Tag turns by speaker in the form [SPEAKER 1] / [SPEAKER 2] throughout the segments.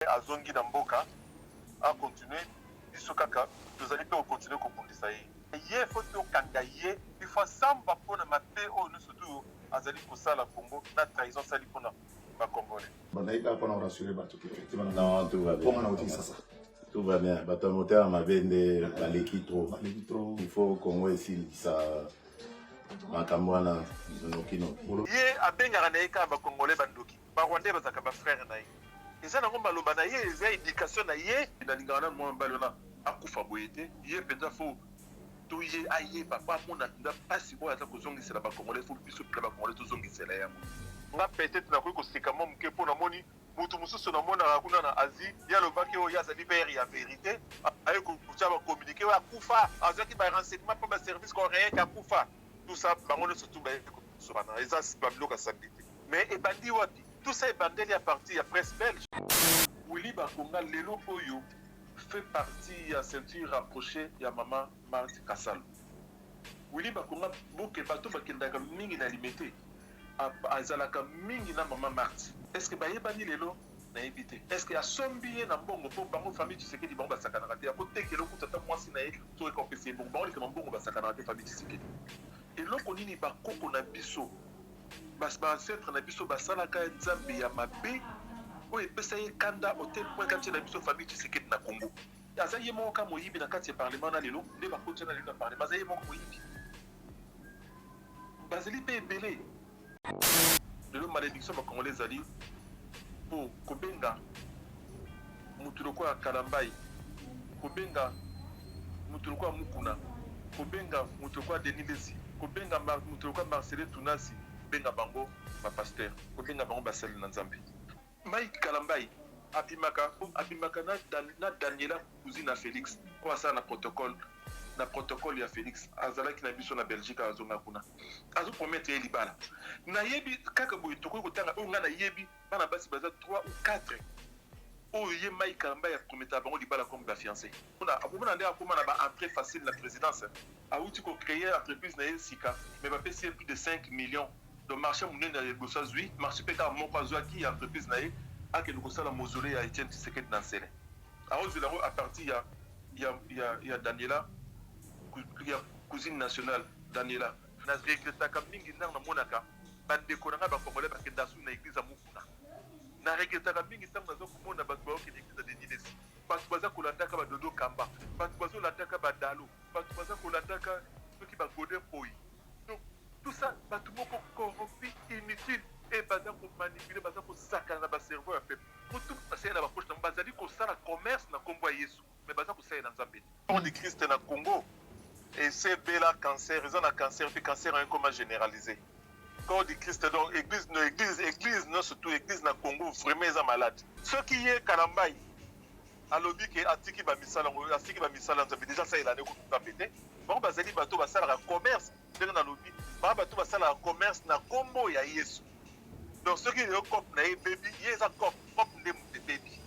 [SPEAKER 1] azongi na mboka a continuer biso kaka tozali pe continuer kobundisa ye ye faut tokanga ye ifo samba mpona mabe oyo nyonso tu azali kosala Congo na trahison sali mpona bakongolais.
[SPEAKER 2] Bandayi kaka mpona korasure bato effectivement.
[SPEAKER 3] Non, tout va bien.
[SPEAKER 2] Comment on dit ça?
[SPEAKER 3] Tout va bien. Bato moteur mabende baleki trop. Il faut Congo ici ça makambo wana nokino.
[SPEAKER 1] Ye abengaka na ye kaka bakongolais bandoki barwandais bazalaka bafrère na ye eza nango maloba na ye eza éducation na ye nalingaka na mwa mobali wana akufa boye te ye mpenza fo to ye ayeba po amona nda mpasi oyo aza kozongisela bakongolais fo biso mpela bakongolais tozongisela yango nga peut-être nakoki koseka mwa moke mpo namoni moto mosusu namonaka kuna na Asie ye alobaki oyo ye azali pere ya vérité aye kotya bakommunike oyo akufa azwaki barenseignement mpo baservice coréen akufa tout ça bango nyonso tu bayeki kosobana eza babiloko asambeli te mais ebandi wapi tout ça ebandeli ya parti ya presse belge. Willy Bakonga lelo oyo fait partie ya ceinture rapprochée ya mama Marthe Kasalo. Willy Bakonga boke bato bakendaka mingi na limité azalaka mingi na mama Marthe. Est-ce que bayebani lelo nayebi te? Est-ce que asombi ye na mbongo mpo bango famille Tshisekedi bango basakanaka te akotekela okutata mwasi na ye to ekompese bongo bango likama mbongo basakanaka te famille Tshisekedi eloko nini bakoko na biso baancetre na biso basalaka nzambe ya mabe oyo epesa ye kanda hotel point kati na biso famille Tshisekedi na Congo aza ye moko ka moyibi na kati ya parlement na lelo nde bakoti na lelo na parlement aza ye moko moyibi bazali mpe ebele lelo malédiction bakongolais ezali mpo kobenga mutu lokola Kalambai kobenga mutu lokola Mukuna kobenga mutu lokola Denis Lesi kobenga mutu lokola Marcelin Tunasi benga bango bapaster kobenga bango basali na nzambe Mike Kalambai abimaka na Daniela cousine na Félix po asala na protocole ya Félix azalaki na biso na Belgique azonga kuna azopromettre ye libala nayebi kaka boye tokoki kotanga oyo nga nayebi bana basi baza 3 ou 4 oyo ye Mike Kalambai aprometaka bango libala comme bafiancé abomona nde akoma na baentrée facile na présidence awuti kocréer entreprise na ye sika mais bapesi ye plus de 5 millions de marché monene ya liboso azwi marché mpe kaka moko azwaki ya entreprise na ye akende kosala mausolée ya Etienne Tshisekedi na nsele aozwela yango a partir ya Daniela ya cousine nationale Daniela na regretaka mingi ndanga namonaka bandeko na nga bakongolais bakenda su na église ya Mukuna na regretaka mingi ntango naza komona bato baokende église ya Denis Lesi bato baza kolandaka badodo kamba bato bazolandaka badalo bato baza kolandaka soki bagode poi donc tout ça bato moko corrompi inutile et baza komanipule baza kosakana na baserveur ya peuple motu basali na bapoche nango bazali kosala commerce na kombo ya Yesu mais baza kosala na Nzambe on de Christ na Congo et c'est bela cancer ils ont un cancer puis cancer un coma généralisé corps de Christ donc église non surtout église na Congo vraiment ils sont malades ceux qui est Kalambai alobi ke atiki ba misala Nzambe déjà ça il a né ko tapete bon bazali bato basala commerce ndenge na lobi ba bato basala commerce na kombo ya Yesu donc ceux qui ont cop na baby yeza cop ndem de baby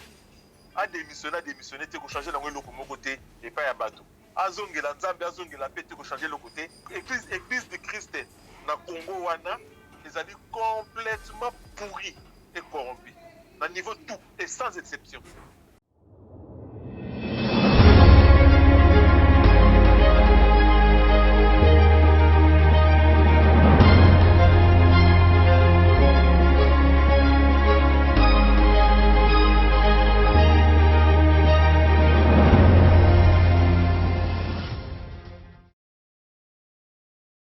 [SPEAKER 1] a démissionné te ko changer lango eloko moko te et pas ya bato azongela Nzambe azongela pe te ko changer le côté église de Christ na Congo wana ezali complètement pourri et corrompu na niveau tout et sans exception.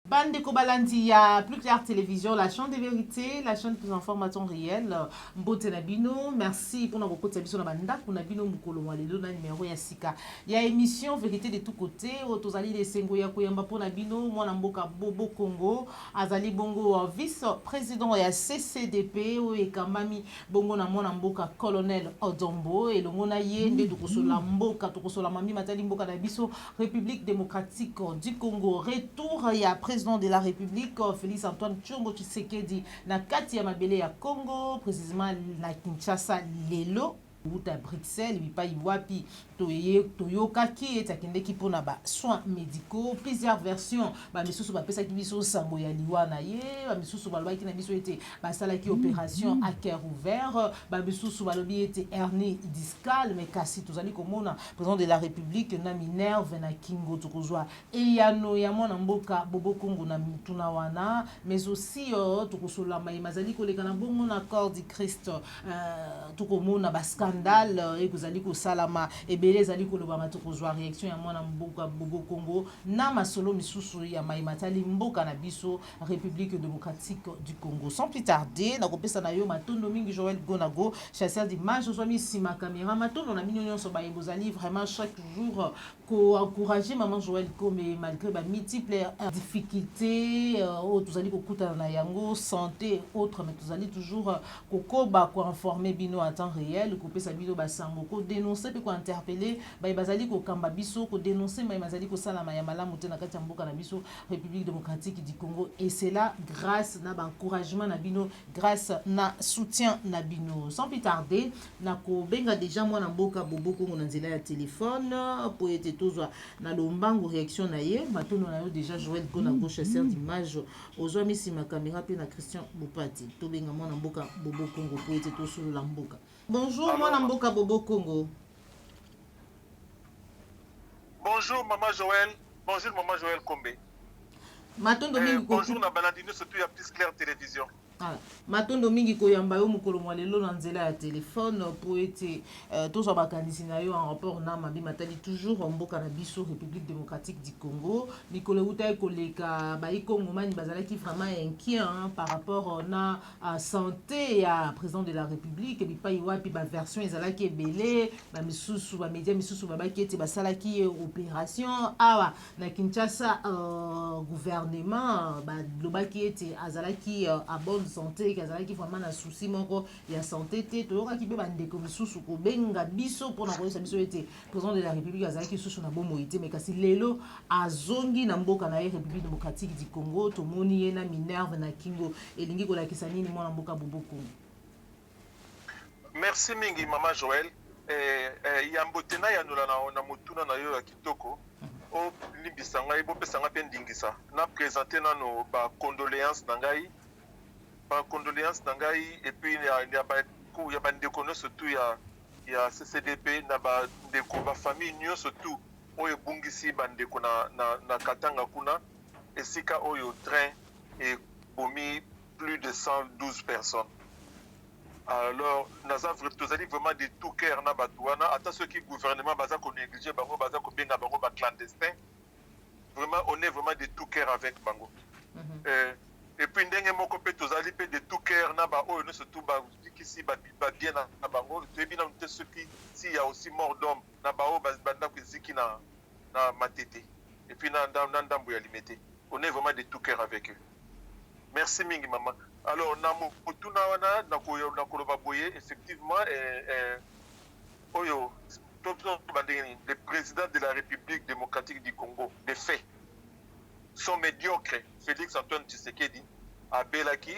[SPEAKER 4] Bande Kobalandi, ya Plus Clair Télévision, la chaîne de vérité, la chaîne plus information réelle. Mbote Nabino, merci pour notre côté émission Nabanda, pour Nabino Mukolo Walelo, na numéro ya Sika. Il y a émission Vérité de tous côtés, Otozali de Sengo ya Koyamba pour Nabino, Mwana Mboka Bobo Congo, Azali Bongo, vice-président ya CCDP, et Kamami Bongo na Mwana Mboka colonel Odombo, et le Mona Yende, Tokosola Mboka, Tokosola Mami Matali Mboka Nabiso, République démocratique du Congo. Retour, il y a président de la République, Félix Antoine Tshombo Tshisekedi, na kati ya mabele ya Congo, précisément la Kinshasa Lelo. uta Bruxelles bipai wapi toyokaki etakendeki mpona basoins médicaux plusieurs versions bamisusu bapesaki biso sango ya liwa na ye bamisusu balobaki na biso ete basalaki opération à cœur ouvert bamisusu balobi ete hernie discale mais kasi tozali komona président de la république na minerve na kingo tokozwa eyano ya mwana mboka Bobo Congo na mituna wana mais aussi tokosolama mazali koleka na bongo na corps du Christ tokomona bascandale ekozali kosalama ebele ezali kolobama tokozwa réaction ya mwana mboka Bobo Congo na masolo misusu ya maimatali mboka na biso République démocratique du Congo. Sans plus tarder nakopesa na yo matondo mingi Joël Gonago chasseur d'image ozwa misima caméra matondo na minyo nyonso bayebozali vraiment chaque jour ko encourager maman Joël Kombe malgré ba multiples difficultés tozali kokutana na yango santé autre mais tozali toujours kokoba ko informer bino en temps réel kopesa bino basango ko dénoncer pe ko interpeller bazali ko kamba biso ko dénoncer bazali ko sala ya malamu te na kati ya mboka na biso République démocratique du Congo et c'est là grâce na encouragement na bino grâce na soutien na bino. Sans plus tarder nako benga déjà mwana mboka Bobo Congo na nzela ya téléphone pour ete tozwa na lombango réaction na ye matono na yo déjà Joël Gonago chasseur d'image ozwa misima caméra pe na Christian Bopati to benga mwana mboka Bobo Congo pour ete tosolo la mboka. Bonjour mwana mboka Bobo Congo.
[SPEAKER 1] Bonjour maman Joël, bonjour maman Joël Kombe.
[SPEAKER 4] Matondo mingi
[SPEAKER 1] bonjour na balandino surtout ya Plus Clair Télévision.
[SPEAKER 4] matondo mingi koyamba yo mokolo mwa lelo na nzela ya telefone po ete tozwa bakanisi na yo en rapport na mabi matali toujours mboka na biso République démocratique du Congo mikolo euta ekoleka baikongomani bazalaki vraiment inquiet par rapport na santé ya président de la République bipai wapi baversion ezalaki ebele bamisusu bamédia misusu babaki ete basalaki opération awa na Kinshasa gouvernement balobaki ete azalaki à bonne santé kazalaki vraiment na souci moko ya santé te toyokaki pe bandeko misusu kobenga biso mpona koyesa biso ete président de la République azalaki susu na bomoi te mais kasi lelo azongi na mboka na ye République démocratique du Congo tomoni ye na minerve na kingo elingi kolakisa nini mwana mboka Bobo Congo.
[SPEAKER 1] Merci mingi mama Joël ya mbote na yanola na motuna na yo ya kitoko o limbisa ngai bopesa ngai mpe ndingisa na présenter nano ba condoléances na ngai et puis il y a bandeko surtout il y a CCDP na bandeko ba famille nyo surtout oyo bungisi bandeko na Katanga kuna esika oyo train et bomi plus de 112 personnes. Alors nazavre tozali vraiment de tout cœur na batouana ata ceux qui gouvernement baza ko négliger bango baza ko benga bango ba clandestin vraiment on est vraiment de tout cœur avec bango. Et puis ndenge moko pe tozali pe de tout cœur na ba oyo surtout ba kisi ba bien na bango tebi na te ceux qui si y a aussi mort d'homme na ba o banda ko ziki na matete et puis na ndambo ya limité on est vraiment de tout cœur avec eux. Merci mingi maman. Alors na motuna wana na koloba boye effectivement oyo le président de la République démocratique du Congo de fait sont médiocres. Félix Antoine Tshisekedi à Belaki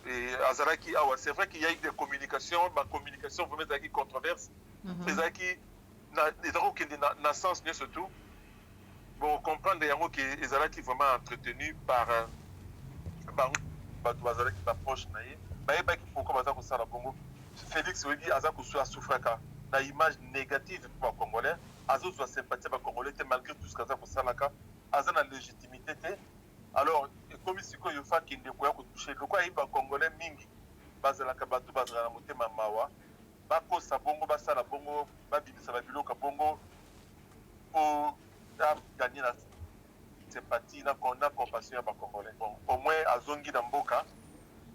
[SPEAKER 1] et Azaraki Awa. C'est vrai qu'il y a eu des communications, ma communication vraiment des controverses. C'est qui na sens bien surtout. Bon comprendre que Azaraki vraiment entretenu par Azaraki approche naïe. Bah pourquoi Bazako ça la Congo. Félix veut dire Azako soit souffraka. La image négative pour les Congolais. Azo soit sympathie pour les Congolais malgré tout ce qu'Azako Salaka. Aza na légitimité te alors comme si ko yofa kinde ko ya ko toucher ko ayi ba congolais mingi bazalaka bato bazala na motema mawa bakosa bongo basala bongo babimisa babiloka bongo po gagner la sympathie na compassion ya ba congolais. Bon au moins azongi na mboka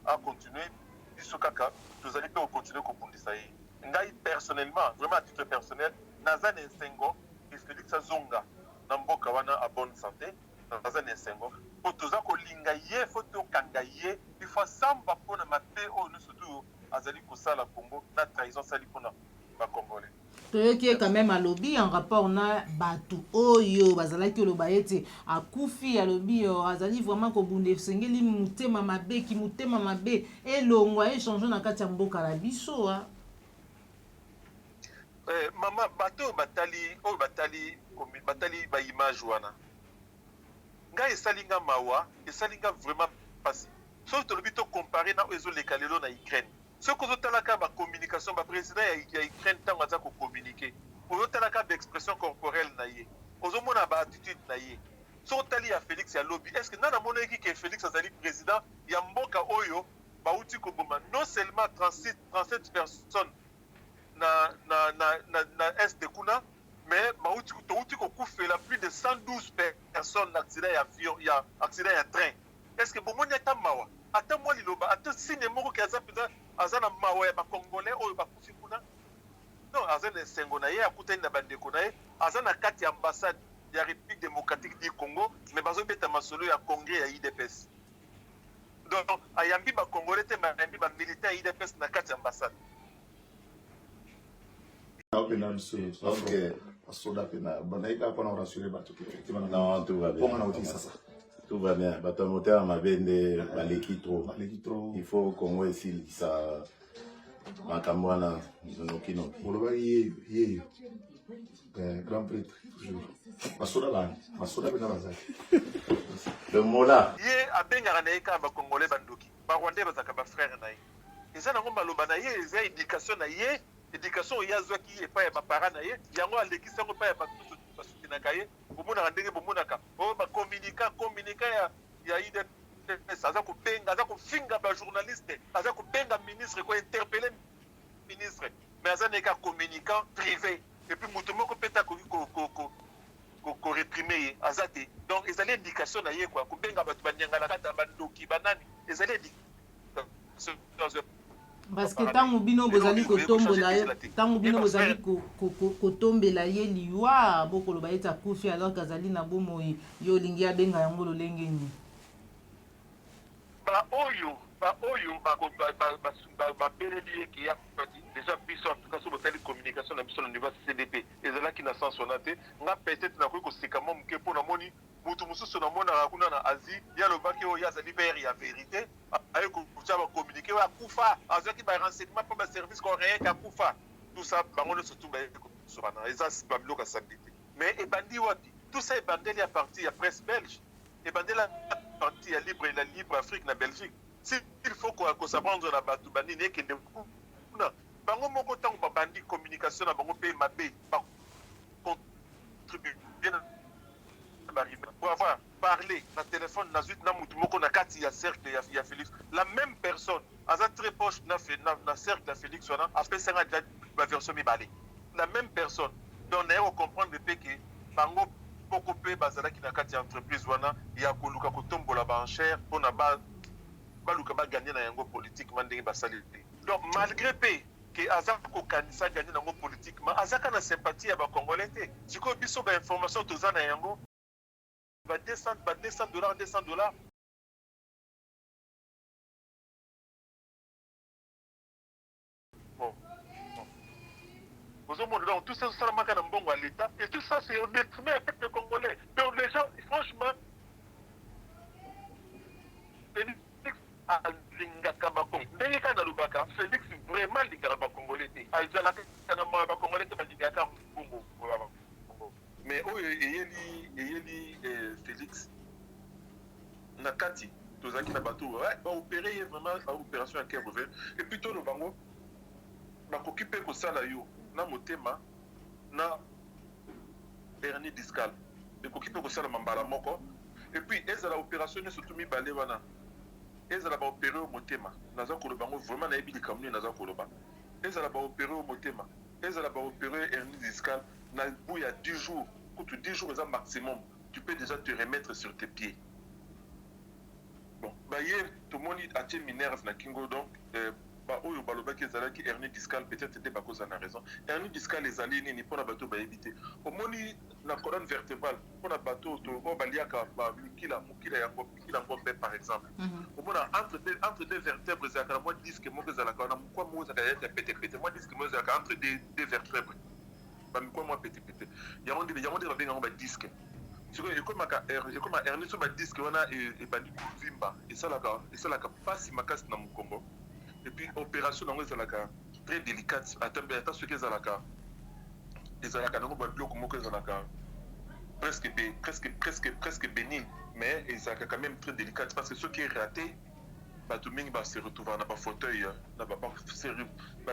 [SPEAKER 1] a continuer biso kaka tozali pe continuer ko bundisa yi ngai personnellement vraiment à titre personnel nazane sengo et Félix Azonga na mboka wana à bonne santé nazane sengo po toza kolinga ye fo tokanga ye il faut samba pona mabe oyo surtout azali kosala Congo na trahison sali pona ba congolais
[SPEAKER 4] toyoki quand même alobi en rapport na batu oyo bazalaki oloba ete akufi alobi azali vraiment kobunda esengeli mutema mabe ki mutema mabe elongwa echange na kati ya mboka na biso
[SPEAKER 1] vraiment bato batali ba image wana nga esalinga mawa esalinga vraiment pasi soki tolobi tocompare na oyo ezoleka lelo na Ukraine soki ozotalaka bacommunication baprésident ya Ukraine ntango aza kocommunike ozotalaka baexpression corporelle na ye ozomona baattitude na ye soki otali ya Félix ya lobi est ce que nana monaki ke Félix azali président ya mboka oyo bauti koboma non seulement 37 personnes na est de kuna mais touti kokufela plus de 112 personnes l'accident ya avion ya accident ya train est ce que bomoni ata mawa ata mwa liloba ata signe moko ke aza mpenza aza na mawa ya bacongolais oyo bakufi kuna non aza na esengo na ye akutani na bandeko na ye aza na kati ya ambassade ya république démocratique du Congo mais bazobeta masolo ya congrès ya IDPS donc ayambi bacongolais te ayambi bamilitaire ya IDPS na kati ya ambassade.
[SPEAKER 3] Ok. Non, tout va bien. Tout va bien. Batamoteur Mabende, Baleki trop. Il faut qu'on voit ici ça. Makamwana, Zonokino.
[SPEAKER 2] Grand prêtre, toujours. Masoda
[SPEAKER 3] Le mot là.
[SPEAKER 1] Yé a bengara na eka ba congolais bandoki. Ba rwandais bazaka ba frère na ye. Eza nango maloba na ye eza éducation na ye. Éducation ya zwaki epa ya bapara na ye yango alekisa ngo pa ya batusu basukinaka ye bomona ndenge bomonaka o ba communica ya IDPS aza kobenga aza kofinga ba journaliste aza kobenga ministre ko interpeller ministre mais aza neka communicant privé et puis mutu moko peta ko réprimer ye aza te donc ezali éducation na ye quoi kobenga batu banyangala kata bandoki banani ezali éducation
[SPEAKER 4] parce que ntango bino bozali kotombola ye ntango bino bozali kotombela ye liwa bokoloba ete akufi alors kazali na bomoi yo olingi abenga yango lolenge nini
[SPEAKER 1] baoyo babeleli ye ke ya déjà biso en tout cas so botali communication na biso na niveau CDP ezalaki na sens wana te nga peut-être nakoki koseka mwa moke mpo namoni mutu mosusu namonaka kuna na Asie ye alobaki oyo azali pere ya vérité aye kotia bacommunike oyo akufa azwaki barenseignement mpo baservice coréen ke akufa tout ça bango nyonso tu baye kosobana eza babiloko asambeli te mais ebandi wapi tout ça ebandeli ya parti ya presse belge ebandeli ya parti ya libre Afrique na Belgique si il faut kosaprendre na bato banini ekende kuna bango moko ntango babandi communication na bango mpe mabe bacontribue pour avoir parlé na téléphone na zuit na mutu moko na kati ya cercle ya Félix la même personne aza très proche na cercle ya Félix wana apesanga déjà baversion mibale la même personne donc naye kocomprendre mpe ke bango poko mpe bazalaki na kati ya entreprise wana ya koluka kotombola baenchere mpona baluka baganye na yango politiquement ndenge basali te donc malgré pe ke aza kokanisa ganye nango politiquement azaka na sympathie ya bacongolais te sikoyo biso bainformation toza na yango ba $200 bon vous avez donc tout ça ça manque dans bon à l'état et tout ça c'est au détriment avec les Congolais donc les gens franchement Félix alingaka bakongo ndenge kana lubaka Félix vraiment alingaka bakongolais te azalaka na mwa bakongolais te balingaka mbongo mais oyo eyeli Félix na kati tozalaki na bato baopéré ye vraiment baopération ya cœur ouvert et puis tolo bango bakoki mpe kosala yo na motema na Ernie Discal ekoki mpe kosalama mbala moko et puis ezala opération nyonso tu mibale wana ezala baopéré au motema naza koloba bango vraiment nayebi likambo nini naza koloba ezala baopéré au motema ezala baopéré Ernie Discal na bout ya 10 jours quand tu 10 jours est un maximum tu peux déjà te remettre sur tes pieds bon bah hier tout le monde a été minerve na kingo donc bah oyo balobaki ezalaki Ernie Discal peut-être était bako za na raison Ernie Discal ezali nini pona bato ba éviter au moni la colonne vertébrale pona bato to o baliaka ba mukila yango mukila ngombe par exemple au mona entre deux vertèbres za kana moi disque mo za la kana kwa mo za ka ya pété moi disque mo za ka entre deux vertèbres ba mikwa moi pété yango de ba benga ba disque siko ekoma Ernie so ba disque wana e bandi vimba et ça la passe makasi na mukongo et puis opération nango ezalaka très délicate attention que ezalaka ezalaka nango babiloko moko ezalaka presque bénigne, mais ezalaka quand même très délicate parce que ceux qui est raté bato mingi se retrouver na fauteuil na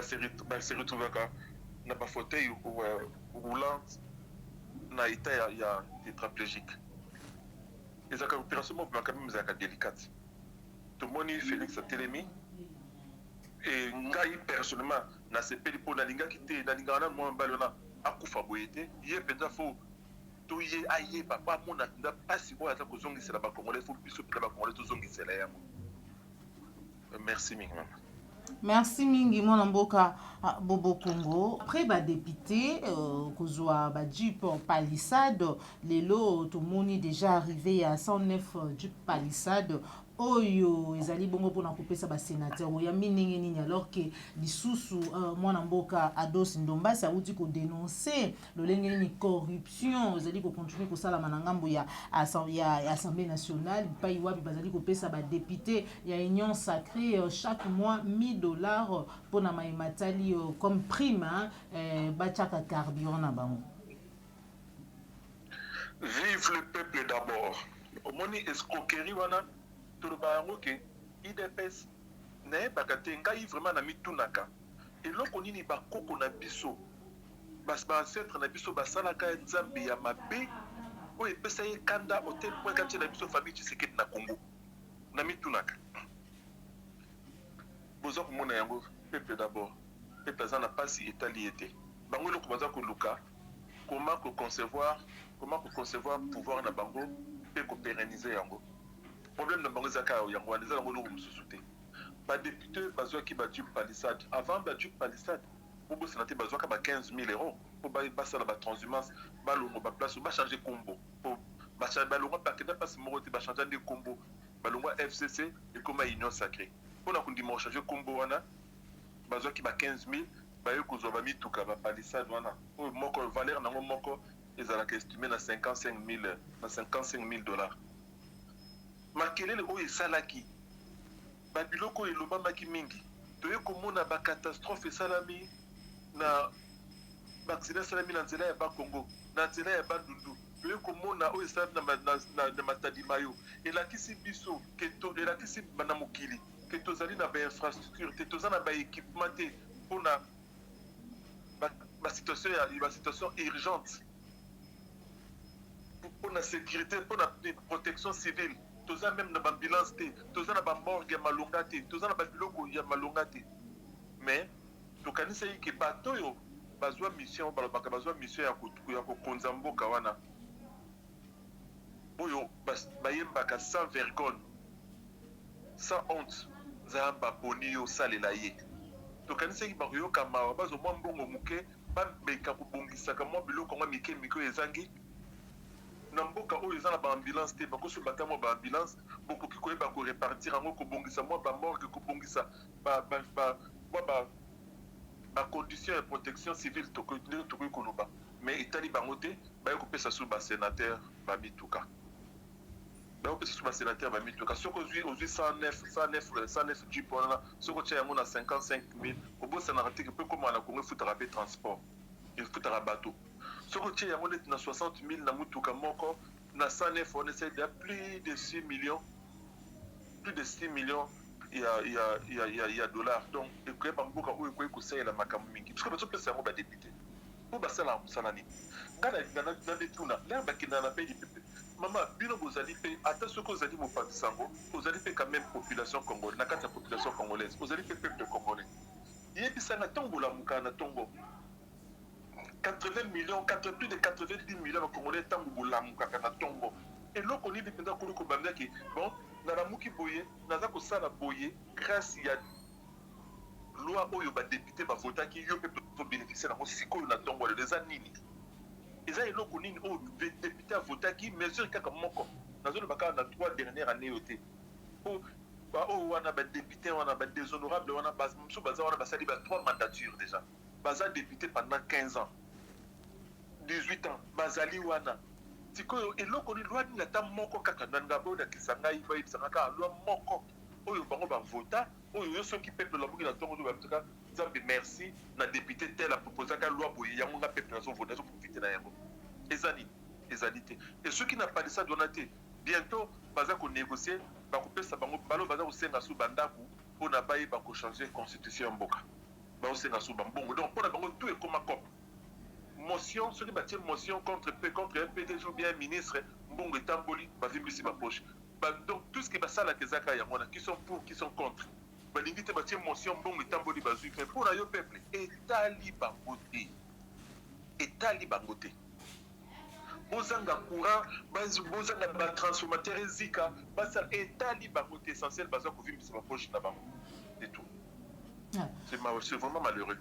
[SPEAKER 1] se retrouver na fauteuil roulant na état ya tétraplégique. Ezalaka opération moko quand même ezalaka délicate. Tomoni Félix Atelemi et ngai personnellement na sepeli po na linga kité na linga na mo balona akufa boyete ye penda fo to ye aye papa mona nda pasi ko ata ko zongisela ba congolais fo biso pe ba congolais to zongisela yango. Merci mingi maman.
[SPEAKER 4] Merci mingi mon mboka Bobo Congo. Après ba député kozwa ba Jeep Palisade lelo tout moni déjà arrivé à 109 Jeep Palisade oyo ezali bongo pona kopesa ba sénateur oya minenge nini alors que lisusu mwana mboka Ados Ndombasi auti ko dénoncer lolenge ni corruption ezali ko continuer ko sala manangambo ya Assemblée nationale pai wapi bazali kopesa ba député ya union sacrée chaque mois $1000 pona maimatali comme prime bachaka carburant na bango.
[SPEAKER 1] Vive le peuple d'abord. Omoni escroquerie wana tout bango ke IDPS ne bakate ngai vraiment na mitunaka eloko nini bakoko na biso bas ba ancêtre na biso basalaka nzambe ya mabe o epesa ye kanda hotel point kati na biso famille Tshisekedi na Congo na mitunaka bozo komona yango peuple d'abord peuple za na pasi etali ete bango eloko baza koluka comment concevoir pouvoir na bango pe ko pérenniser yango. Problème de bango zaka yango wana za ngolo mususu te. Ba député bazwa ki ba Jeep Palisade avant ba Jeep Palisade pour sénateur bazwa ka ba 15000 € pour ba sala ba transhumance ba longo ba place ba changer combo pour ba changer ba longo pa kenda pas morote ba changer de combo ba longo FCC et comme union sacrée pour na kundima changer combo wana bazwa ki ba 15000 ba yo kozwa ba mituka ba Palisade wana o moko valeur nango moko ezalaka estimé na 55000 $. Makelele oyo esalaki babiloko elobamaki mingi toye komona bacatastrophe esalami na baaccident esalami na nzela ya bakongo na nzela ya bandundu toye komona oyo esalami na matadi mayo elakisi biso elakisi na mokili ke tozali na bainfrastructure te toza na baéquipement te mpona basituation urgente mpona sécurité mpona protection civile toza même na ambulance te toza na morgue ya malonga te toza na biloko ya malonga te mais tokanisa ke bato oyo bazwa mission balobaka bazwa mission ya kokonza mboka wana oyo bayembaka sans vergogne sans honte nzambe aponi yo osalela ye tokanisa bakoyoka mawa bazomwa mbongo moke bameka kobongisaka mwa biloko mwa mike oyo ezangi na mboka oyo eza na baambulance te bakoso bata mwa baambulance bokoki koyeba korepartir yango kobongisa mwa bamorgue kobongisa bacondition ya protection civile tokoki koloba mais etali bango te baye kopesa so basénateur bamituka bayopesa so basénateur bamituka soki ozwi 109 Jeep wana soki otya yango na 55000 obosanaka te mpe komana kongo efutaka mpe transport efutaka bato soki otie yango neti na 60000 na mutuka moko na 109 on essaie de plus de 6 millions ya dollars donc ekoyeba mboka oyo ekoki kosalela makambo mingi parce que bazopesa yango badepute po basala mosala nini ngai na detuna lere bakenda na pays pepe mama bino bozali mpe ata soki ozali mopanzi yango ozali mpe quand même population congolaise na kati ya population congolaise ozali mpe peuple congolais yebisanga ntongo bolamukaka na ntongo 80 millions, plus de 90 millions de Congolais tant que vous l'avez na tongo. Et l'autre on dit que pendant que le Kobanda qui bon, na la muki boye, na za ko sala boye, grâce ya loi oyo ba député ba voter qui yo peut bénéficier na siko na tongo les anini. Eza eloko nini o député a voter qui mesure kaka moko. Na zone baka na 3 dernières années oté. O ba o wana ba député wana ba déshonorable wana ba mso baza wana ba sali ba 3 mandatures déjà. Baza député pendant 15 ans. 18 ans, bazali wana. Tiko eloko ni loi ni ata moko kaka nanga boda kisanga ifa ibisanga ka loi moko oyo bango ba vota oyo yo soki peuple la muki na tongo do ba Nzambe merci na député tel a proposé qu'à loi boye yango na peuple na so voter so profiter na yango ezali et ceux qui n'a pas de ça donaté bientôt baza ko négocier ba ko pesa bango balo baza ko senga sou bandaku pour na baye ba ko changer constitution mboka ba ko senga sou bambongo donc pour na bango tout est comme un cop motion ceux qui battent motion contre un PDG ou bien un ministre mbongo etamboli ba vimbisi ba poche donc tout ce qui va ça la kezaka ya mona qui sont pour qui sont contre balingi te batie motion mbongo etamboli bazui mais pour na yo peuple etali bango te bozanga courant bozanga ba transformateur ezika basa etali bango te essentiel baza kovimbisa ba poche na bango et tout c'est vraiment malheureux.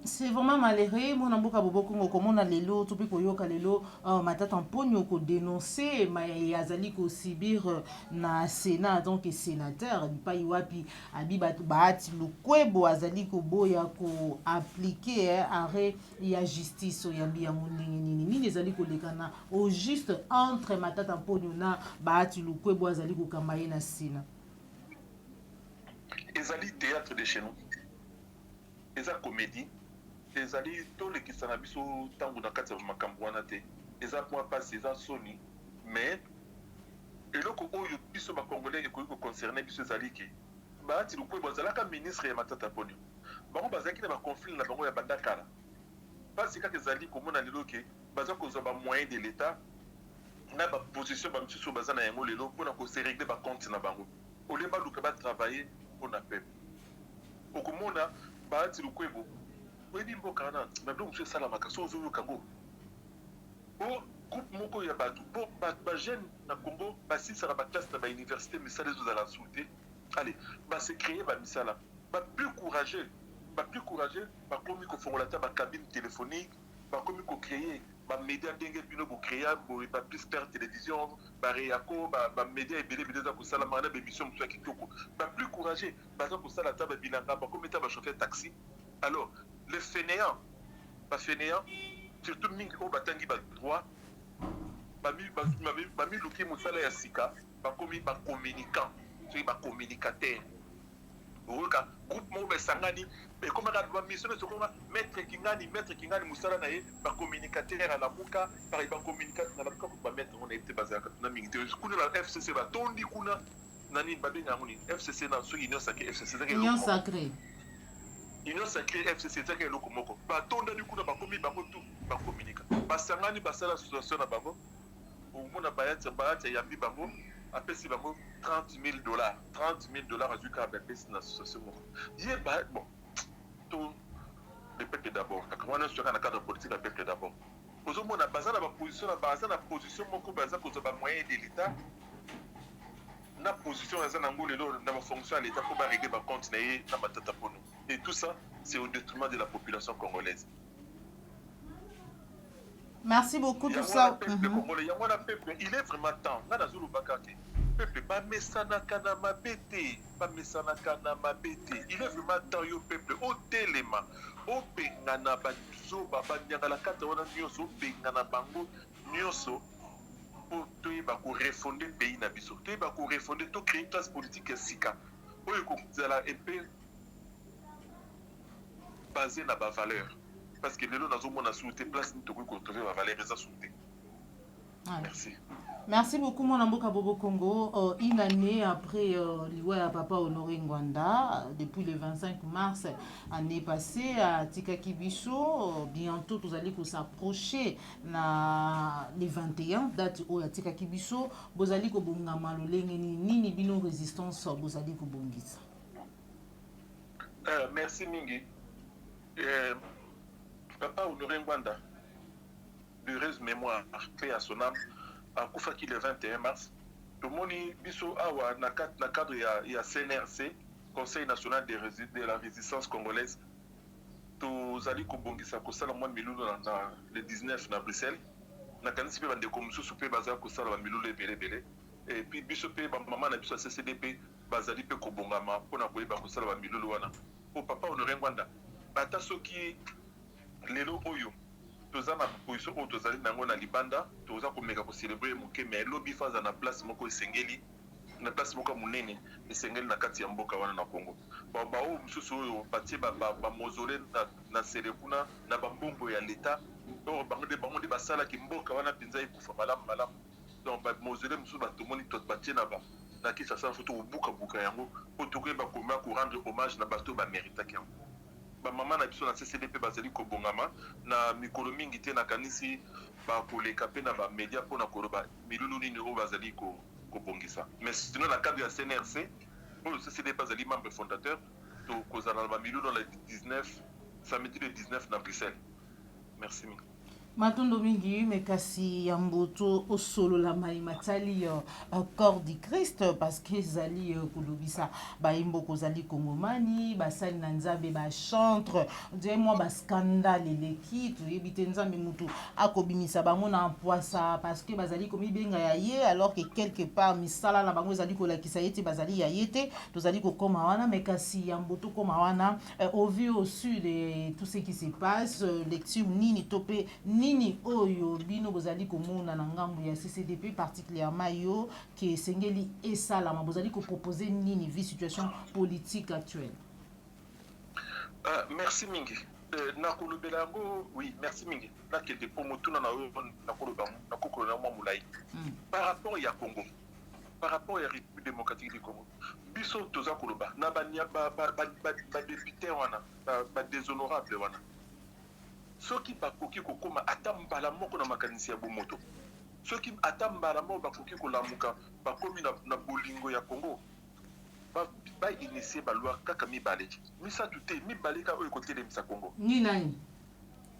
[SPEAKER 4] C'est vraiment malheureux. Mon amboka bobokongo komona lelo topi koyoka lelo matata mponyo ko dénoncer mais azali ko subir na Sénat donc sénateur bipai wapi abiba baati lukwebo azali ko boya ko appliquer arrêt ya justice oyambi yango ndenge nini ezali ko lekana au juste entre matata mponyo na baati lukwebo azali ko kamaye na Sénat.
[SPEAKER 1] Ezali théâtre de chez nous. Eza comédie. Ezali to le kisana biso tangu na kati ya makambo wana te eza point passe eza soni mais eloko oyo biso ba congolais ekoki ko concerner biso ezali ki baati lukwebo azalaka ministre ya matata ponyo bango bazalaki na ba conflit na bango ya bandakala parce que ezali komona lelo ke baza kozwa ba moyen de l'état na ba position ba misusu baza na yango lelo mpona ko se régler ba compte na bango ole ba luka ba travailler pour na peuple okomona baati lukwebo oui mboka na nablo monsieur salamaka so zo kango o groupe moko ya batu bo ba jeune na Congo ba sisa ba classe na ba université mais ça les autres à la souté allez ba se créer ba misala ba plus courageux ba komi ko fongolata ba cabine téléphonique ba komi ko créer ba média ndenge bino bo créer ba plus faire télévision ba réako ba média ebele za ko sala mana ba émission mso kitoko ba plus courageux ba za ko sala ta ba bilanga ba komi ta ba chauffeur taxi alors les fainéants, surtout mingi au batangi ba droit, bami luki musala ya sika, ba komi ba communicant, c'est ba communicateur. Oka groupe mo be sangani, be comme ka ba mission so comme maître kingani musala na ye ba communicateur à la muka, par ba communicateur na la muka ba mettre on était basé na mingi te. Kuna la FCC ba tondi kuna nani ba benga ngoni FCC na so union sacrée FCC
[SPEAKER 4] union sacrée.
[SPEAKER 1] Union sacrée FCC c'est que loko moko ba tonda du kuna ba komi ba tout ba communique ba sangani ba sala association na bango au mona bayatsa ya bi bango apesi bango $30,000 azuka ba pesi na association moko ye ba bon tout le peuple d'abord quand on est sur un cadre politique le peuple d'abord aux mona bazana ba position moko baza ko ba moyen de l'état na position ya zana ngole lo na fonction à l'état pour régler ba compte na matata pono et tout ça c'est au détriment de la population congolaise.
[SPEAKER 4] Merci beaucoup tout ça.
[SPEAKER 1] Il est vraiment temps na zulu bakake peuple ba mesana kana mabete il est vraiment temps yo peuple au telema au pengana bazo ba nyangala kata wana nyoso pengana bango nyoso pour refonder le pays na biso refonder to créer une classe politique sika oyo ko zala épée basée na ba valeur parce que lelo nazo mona souté place ni to ko trouver ba valeur eza souté.
[SPEAKER 4] Merci beaucoup mon amboka Bobo Congo. Une année après l'Iwa Papa Honoré Ngwanda, depuis le 25 mars année passée à Tikakibiso, bientôt vous allez s'approcher na les 21 date où à Tikakibiso, vous allez ko bonga malolenge ni bino résistance vous allez ko bongisa.
[SPEAKER 1] Merci Mingi. Papa Honoré Ngwanda, heureuse mémoire, paix à son âme. Akufaki le 21 mars, tout le monde biso awa na cadre ya CNRC, Conseil national de la résistance congolaise, tous allez kobongisa ko sala mwa milulu na le 19 na Bruxelles, na kanisi pe bande komso soupe bazala ko sala milulu belé et puis biso pe ba maman na biso CCDP bazali pe kobongama pona koyeba ko sala milulu wana. O papa Honoré Ngwanda, bata soki lelo oyo toza na position oyo tozali nango na libanda toza komeka ko célébrer moke mais lobby faza na place moko esengeli na place moko munene esengeli na kati ya mboka wana na Congo. Bao msusu oyo batie ba mausolée na Serekuna na bambongo ya l'État. Donc bango de basala ki mboka wana pinza ekufa malamu. Donc ba mausolée msusu batomoni tot batie na ba na kisa sa photo buka yango otoke ba koma ko rendre hommage na bato ba mérita yango. Ba mama na biso na CCDP bazali ko bongama na mikolo mingi te na kanisi ba koleka pe na ba media pona koloba milulu nini o bazali ko bongisa. Mais sinon la cadre de la CNRC, pour le CCDP bazali membre fondateur, to kozana ba milulu dans le 19 samedi le 19 na Bruxelles. Merci.
[SPEAKER 4] Matondo mingi mekasi yamboto osolo la mai matali corps du Christ parce que zali kulubisa ba imbo kozali kongomani basali na nzambe ba chantre de moi ba scandale leki to yebite nzambe mutu akobimisa bango na poisa parce que bazali komi benga ya ye alors que quelque part misala na bango zali kolakisa yete bazali ya yete to zali kokoma wana mekasi yamboto koma wana au vu au sud de tout ce qui se passe lecture nini topé nini oyo bino bozali komona na ngambo ya CCDP particulièrement yo que sengeli esala ma bozali ko proposer nini vie situation politique actuelle.
[SPEAKER 1] Merci mingi. Na kolobela ngo oui merci mingi. Na ke de pomotuna na na koloba na kokolo na mulai. Par rapport ya Congo. Par rapport à la République démocratique du Congo. Biso toza koloba na ba député wana ba déshonorable wana. Ceux qui bakoki kokoma atambala moko na makanisi ya bomoto. Ceux qui atambala moko bakoki kolamuka bakomi na bolingo ya Congo. Ba initier ba loi kaka mibale. Misa tuté mibale ka oyo côté de misa Congo.
[SPEAKER 4] Ni nani?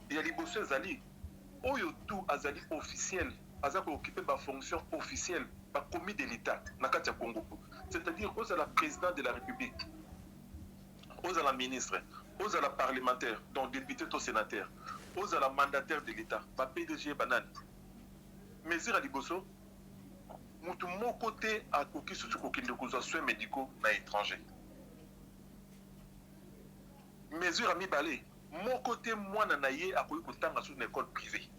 [SPEAKER 1] Ya liboso ezali oyo tout azali officiel, azako occuper ba fonction officielle, ba commis de l'État na kati ya Congo. C'est-à-dire aux la président de la République, aux la ministre, aux la parlementaire, donc député ou sénateur, aux la mandataire de l'État, pas PDG banane. Mesure à liboso, mutu mon côté à koki surtout kokinde kozwa soins médicaux na étranger. Mesure à mi balé, mon côté moi na ye à koki kotanga sur une école privée.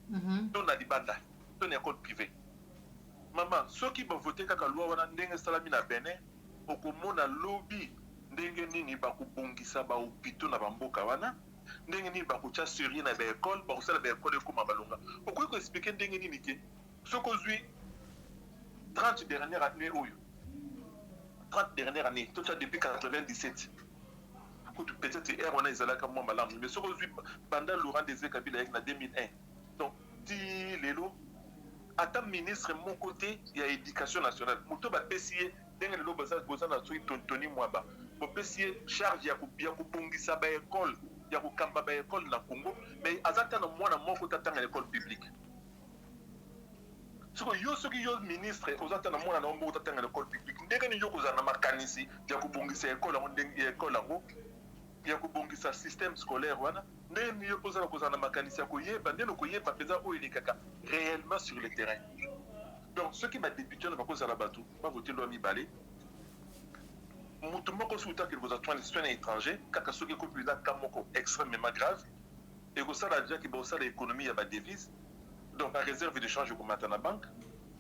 [SPEAKER 1] Don na libanda, don école privée. Maman, ceux qui vont voter kaka loi wana ndenge salami na Benin, okomona lobby ndenge nini bakubongisa ba hôpitaux na bamboka wana, ndenge nini bakucha suri na ba école, bakosala ba école ekoma balonga. Okoki ko expliquer ndenge nini ke soko zui 30 dernières années oyo. 30 dernières années, tout ça depuis 97. Peut-être hier on a ezalaka moi malamu, mais soko zui pendant Laurent Désiré Kabila en 2001. Donc ti lelo ata ministre mon côté il y a éducation nationale. Muto ba pesier ndenge lelo boza na soi Tony Mwaba. Bo pesier charge ya kubongisa ba école, ya kukamba ba école na Congo, mais azata na mwana moko tatanga l'école publique. Soko yo soki yo ministre ozata na mwana na moko tatanga l'école publique. Ndenge ni yo kozana makanisi ya kubongisa école ngo ndenge école ngo ya kubongisa système scolaire wana. Ndenge ni yo kozana makanisi ya koyeba ndeno koyeba peza o ilikaka réellement sur le terrain. Donc ceux qui m'a député na bakoza la batou, ba voter loi mibale. Mutu moko souta que vous attendez soins étrangers, kaka soki ko plus kamoko extrêmement grave. Et que ça la déjà qui bossa l'économie ya ba devise. Donc la réserve de change ko matana banque.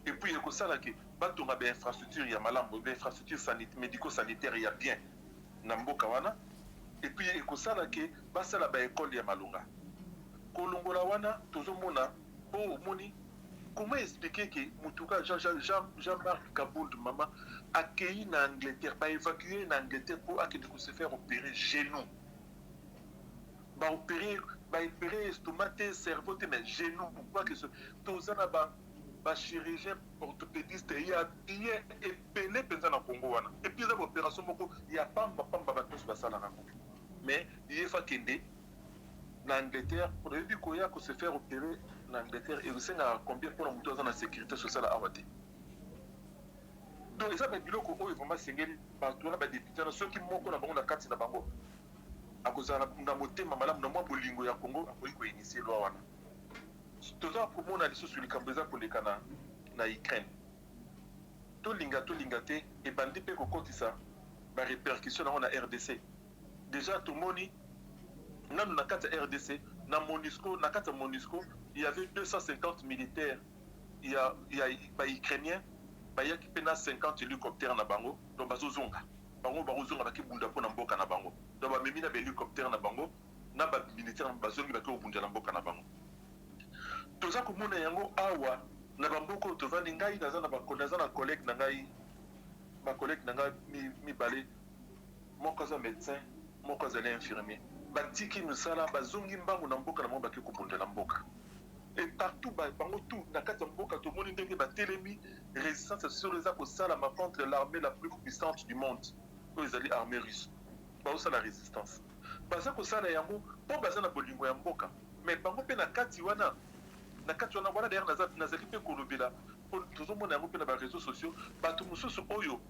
[SPEAKER 1] Et puis que ça la que batonga ba infrastructure ya malambo, ba infrastructure sanitaire médico-sanitaire ya bien na mboka wana. Et puis que ça la que basala ba école ya malunga. Kolongola wana tozomona po moni. Comment expliquer que Moutouka Jean-Marc Kabound maman accueilli en Angleterre, pas évacué en Angleterre pour se faire opérer genou. Bah opérer estomac, cerveau, mais genou. Pourquoi que ce Tozana ba chirurgien orthopédiste il y a épelé pendant le Congo et puis l'opération il y a pas tous basala mais il est fakende en Angleterre pour le dire qu'il y a que se faire opérer en Angleterre et aussi combien pour la dans la sécurité sociale à Awate. Donc ça veut dire que eux vraiment singeli partout là député ceux qui moko na bango na kati na bango à cause na motema malamu na mwa bolingo ya Congo akoyi ko initier loi wana. Toza komona liso sur likambeza koleka na Ukraine. To linga te et bandi pe ko kotisa ba répercussion na RDC. Déjà tout moni na kata RDC na MONUSCO na kata MONUSCO il y avait 250 militaires il y a pas ukrainiens bayaki pe na 50 hélicoptères na bango donc bazozonga bango bazozonga baki bunda po na mboka na bango donc bamemi na hélicoptère na bango na ba militaire bazongi baki obunda na mboka na bango toza komona yango awa na bamboka oyo tovandi ngai naza na collègue na ngai bacollègue na ngai mibale moko aza médecin moko azali infirmier batiki misala bazongi mbangu na mboka na bango baki kobunda na mboka et partout bango tout na kati ya mboka tomoni ndenge batelemi résistance sur eza kosalama contre l'armée la plus puissante du monde oyo ezali armée russe bazosala résistance baza kosala yango mpo baza na bolingo ya mboka mais bango mpe na kati wana wana d'ailleurs nazali mpe kolobela tozomona yango mpe na baréseaux sociaux bato mosusu oyo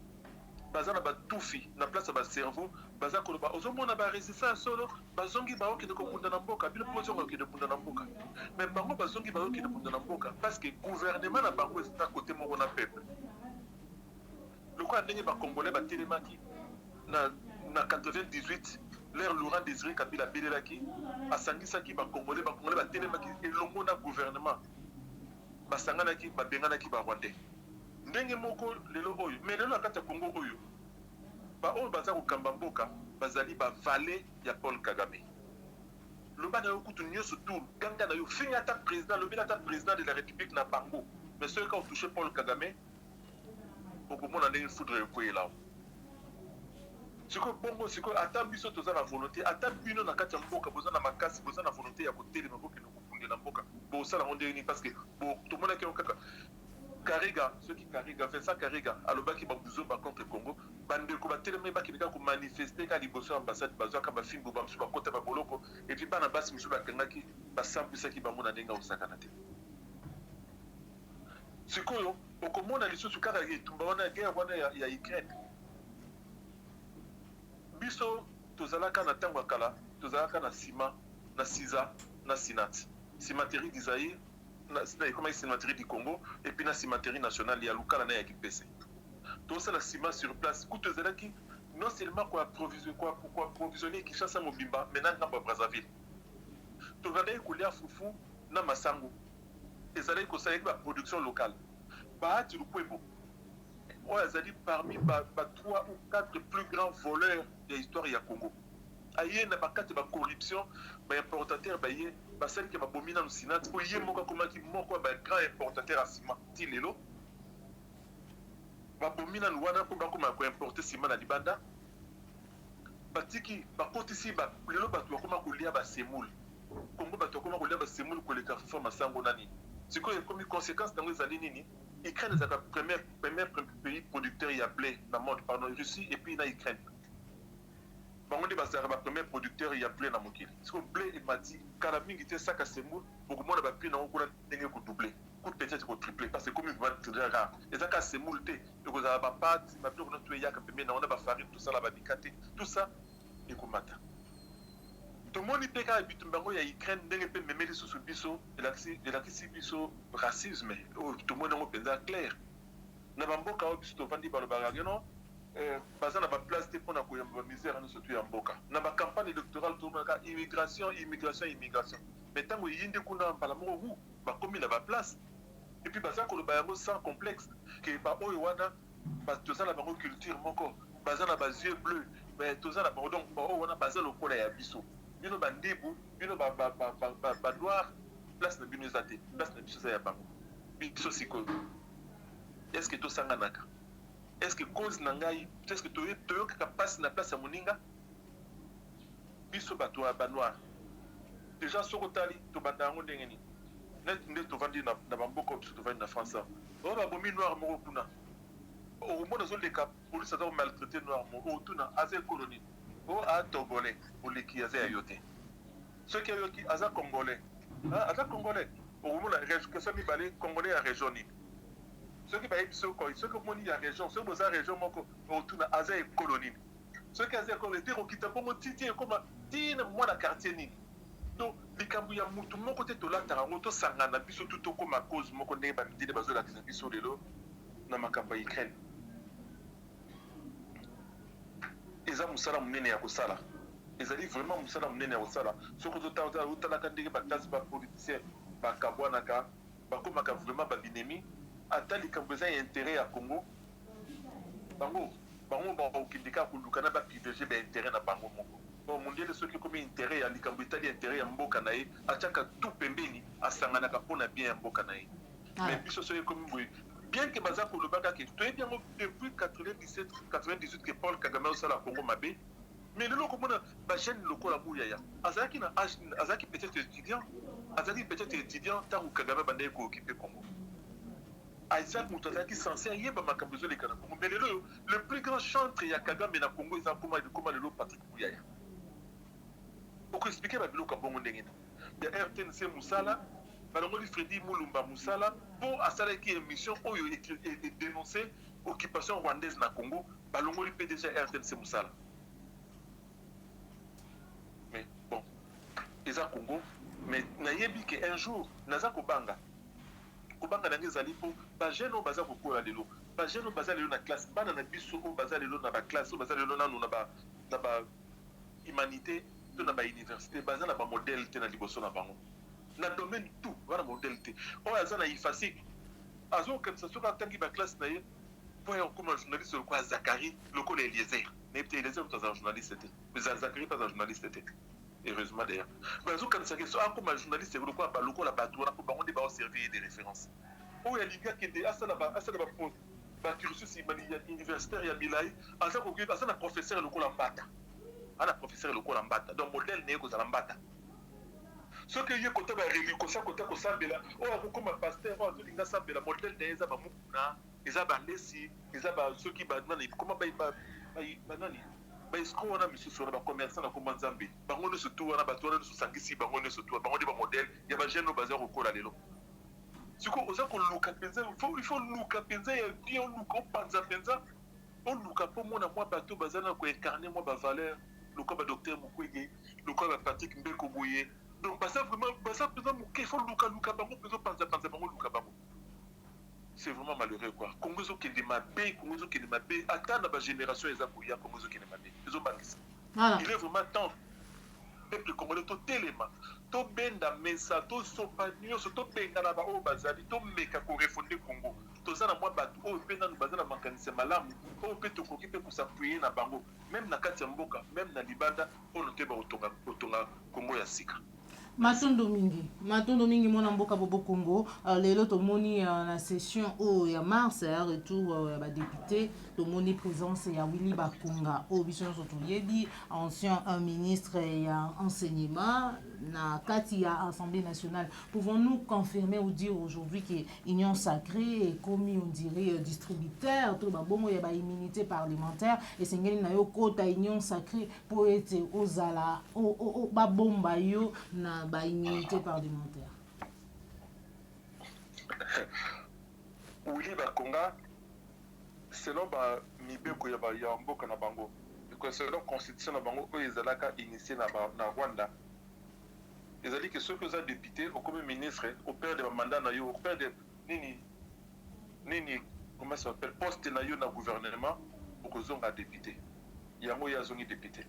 [SPEAKER 1] baza na batufi na place ya bacerveau baza koloba ozomona barésistance solo bazongi baokende kobunda na mboka bino mpo ozonga okende bunda na mboka mais bango bazongi baokende bunda na mboka parce que gouvernement na bango eza kote moko na peuple lokola ndenge bacongolais batelemaki na 98 l'air Laurent Désiré Kabila abelelaki asangisaki bacongolais batelemaki elongo na gouvernement basanganaki babenganaki barwandais ndenge moko lelo oyo mais lelo na kati ya Congo oyo baoyo baza kokamba mboka bazali bavale ya Paul Kagame loba na yo kutu nyonso tour ganga na yo fingi ata président lobeli ata président de la république na bango mais soki ka otouche Paul Kagame okomona ndenge foudre ekoyela sikoyo bongo sikoyo ata biso toza na volonté ata bino na kati ya mboka boza na makasi boza na volonté ya kotelema bokende kokundela mboka bosala ngo ndenge nini parce que tomonaki yango kaka Kariga, ceux qui Kariga, Vincent Kariga, alobaki babuzo ba contre Congo, bandeko batelema bakilika ko manifester ka liboso ambassade bazwa ka bafim bo bamsu ba kota ba boloko et puis bana basi musu bakangaki basambisaki bango na ndenga osakana te. Sikoyo okomona lisusu kaka etumba wana guerre wana ya Ukraine. Biso tozalaka na tango kala, tozalaka na Sima, na Siza, na Sinat. Cimenterie d'Isaïe comme cimenterie du Congo et puis la cimenterie nationale il y a Lukala na Kipese. Tout ça la ciment sur place coûte zelaki non seulement quoi provisionner Kinshasa Mobimba mais dans Brazzaville. Tout va d'ailleurs couler à Fufu na Masango. Et ça là que ça la production locale. Bah tu le pouvez bon. Ouais, ça dit parmi 3 ou 4 plus grands voleurs de l'histoire ya Congo. Aïe na ba 4 ba corruption ba importateur ba yé basali ke babomina no sinat po yé moko komaki moko ba grand importateur à ciment ti lelo babomina no wana po bakoma ko importer ciment na libanda batiki bakotisi ba lelo bato bakoma kolia ba semoule Congo bato bakoma kolia ba semoule ko le Carrefour Masango nani siko comme conséquence dango ezali nini Ukraine est le premier pays producteur ya blé dans le monde pardon Russie et puis na Ukraine. Bango de basara ba premier producteur ya blé na mokili. Parce que blé il m'a dit kala mingi te saka semoule beaucoup moins ba prix na ko ndenge ko doubler. Ko peut-être ko tripler parce que comme il va très rare. Et ça ka semoule te et ko za ba pâte ba blé ko to ya ka pembe na on a ba farine tout ça la ba dikate tout ça et ko mata. Tout le monde peut habiter bango ya Ukraine ndenge pe memeli sous biso de la kisi biso racisme tout le monde on pensa clair. Na bamboka o biso to vandi ba lo ba non baza na ba place te pona ko yamba misère na surtout ya mboka na ba campagne électorale to ka immigration mais tango yinde kuna mbala mo ba komi na ba place et puis baza ko lo ba yango sans complexe que ba oyo wana ba toza na bango culture moko baza na ba yeux bleus mais toza na ba donc ba oyo wana baza lokola ya biso bino ba ndebu bino ba noir place na bino zate place na biso ya bango biso siko est-ce que to sanganaka est-ce que cause nangai est-ce que toyo capacité na place ya moninga biso bato ba noir déjà sokotali to bandango ndenge ni net nde to vandi na bamboka to vandi na France o ba bomi noir moko kuna o mona zo leka police a maltraité noir moko tuna azel colonie o a togolais o leki ya yote ceux qui yoki aza congolais aza congolais o mona que ça mi balé congolais à région ni ceux qui baillent ceux qui moni ya région ceux qui région moko o tuna aza colonie ceux qui aza colonie te okita bongo titi comme tine moi la quartier ni donc likambu ya mutu moko te tolataka ngo tosangana biso tout okoma cause moko ndenge bamidele bazolakisa biso lelo na makambo ya Ukraine eza musala munene ya kosala ezali vraiment musala munene ya kosala soko totalaka ndenge bakasi bapoliticien bakabwanaka bakomaka vraiment babinemi ata likambo eza intérêt ya Congo bango okindika kolukana baprivilege baintérêt na bango moko bon mondele soki komi intérêt ya likambo etali intérêt ya mboka na ye atiaka tout pembeni asanganaka mpona bien ya mboka na ye mais biso soki komi boye bien que baza kolobaka ke toyebi yango depuis 97-98 que Paul Kagame osala Congo mabe mais lelo komona bajeune lokola Mouyaya azalaki peut-être étudiant ntango Kagame bandaki kookipe Congo Isaac moto azalaki censé ayeba makambo ezoleka na Congo mais lelo le plus grand chantre ya Kagame na Congo eza koma lelo Patrick Mouyaya okoexplike babiloko ya bongo ndenge na ya RTNC mosala balongoli Freddy Mulumba mosala mpo asalaki émission oyo dénoncé occupation rwandaise na Congo balongoli mpe déjà RTNC mosala mais bon eza Congo mais nayebi ke un jour naza kobanga nange ezali mpo bajeune oyo baza kokola lelo bajeune oyo baza lelo na classe bana na biso oyo baza lelo na baklasse oyo baza lelo nanu na bahumanité to na bauniversité baza na bamodele te na liboso na bango na domaine tout wana modele te oyo aza na ifasik azokanisa soki atangi baklasse na ye mpo ya okoma journaliste lokola Zakari lokola Eliezer nayebi te Eliezer moto aza journaliste te mais Zakari mpe aza journaliste te heureusement d'ailleurs bazokanisaki so akoma journaliste lokola balokola bato wana mpo bango nde baoservir de référence oyo alingi akende asala bacursus universitaire ya milai aza na professeur lokola Mbata ana professeur lokola Mbata donc modèle naye kozala Mbata soki ye kota barelikosia kota kosambela oyo akokoma paster oyo azolinga asambela modèle naye eza bamokuna eza balesi eza soki banani koma banani baescro wana misusu wana bacommerçant na komba nzambe bango nyonso tu wana bato wana nyonso osangisi bango nyonso tu bango nde bamodèle ya bajeune oyo baza kokola lelo sikoyo oza koluka mpenza ifo luka mpenza ya bien oluka opanza mpenza oluka mpo mona mwa bato baza na koincarne mwa bavaleur lokola badocteur Mukwege lokola bapatrick Mbeko boye donc baza vraiment baza mpenza moke ifo luka bango mpenza opanza bango luka bango c'est vraiment malheureux quoi Congo ezokende mabe ata na bagénération eza koya Congo ezokende mabe ezobangisa il est vraiment temps peuple congolais totelema tobenda mesa tosopa nyonso tobengana baoyo bazali tomeka korefonde Congo toza na mwa bato oyo mpe nanu baza na makanisi ya malamu oyo mpe tokoki mpe kosapuye na bango même na kati ya mboka même na libanda oyo toyeba kotonga Congo ya sika
[SPEAKER 4] matondo mingi mwana mboka bobo Congo lelo tomoni na session oyo ya mars ya retour ya badéputé tomoni présence ya Willy Bakunga oyo biso nyonso toyebi ancien ministre ya enseignement na kati ya Assemblée nationale. Pouvons-nous confirmer ou dire aujourd'hui que Union Sacrée est comme on dirait distributeur tout babongo ya ba immunité parlementaire et c'est ngeli na yo kota Union Sacrée pour être ozala o babomba yo na ba immunité parlementaire.
[SPEAKER 1] Willy Bakunga selon ba mibeko ya mboka na bango because selon constitution na bango oyo ezalaka initié na Rwanda ezali que ceux que ont député au comme ministre au père de mandat na yo au père de nini comment ça s'appelle poste na yo na gouvernement pour zonga député yango ya zongi député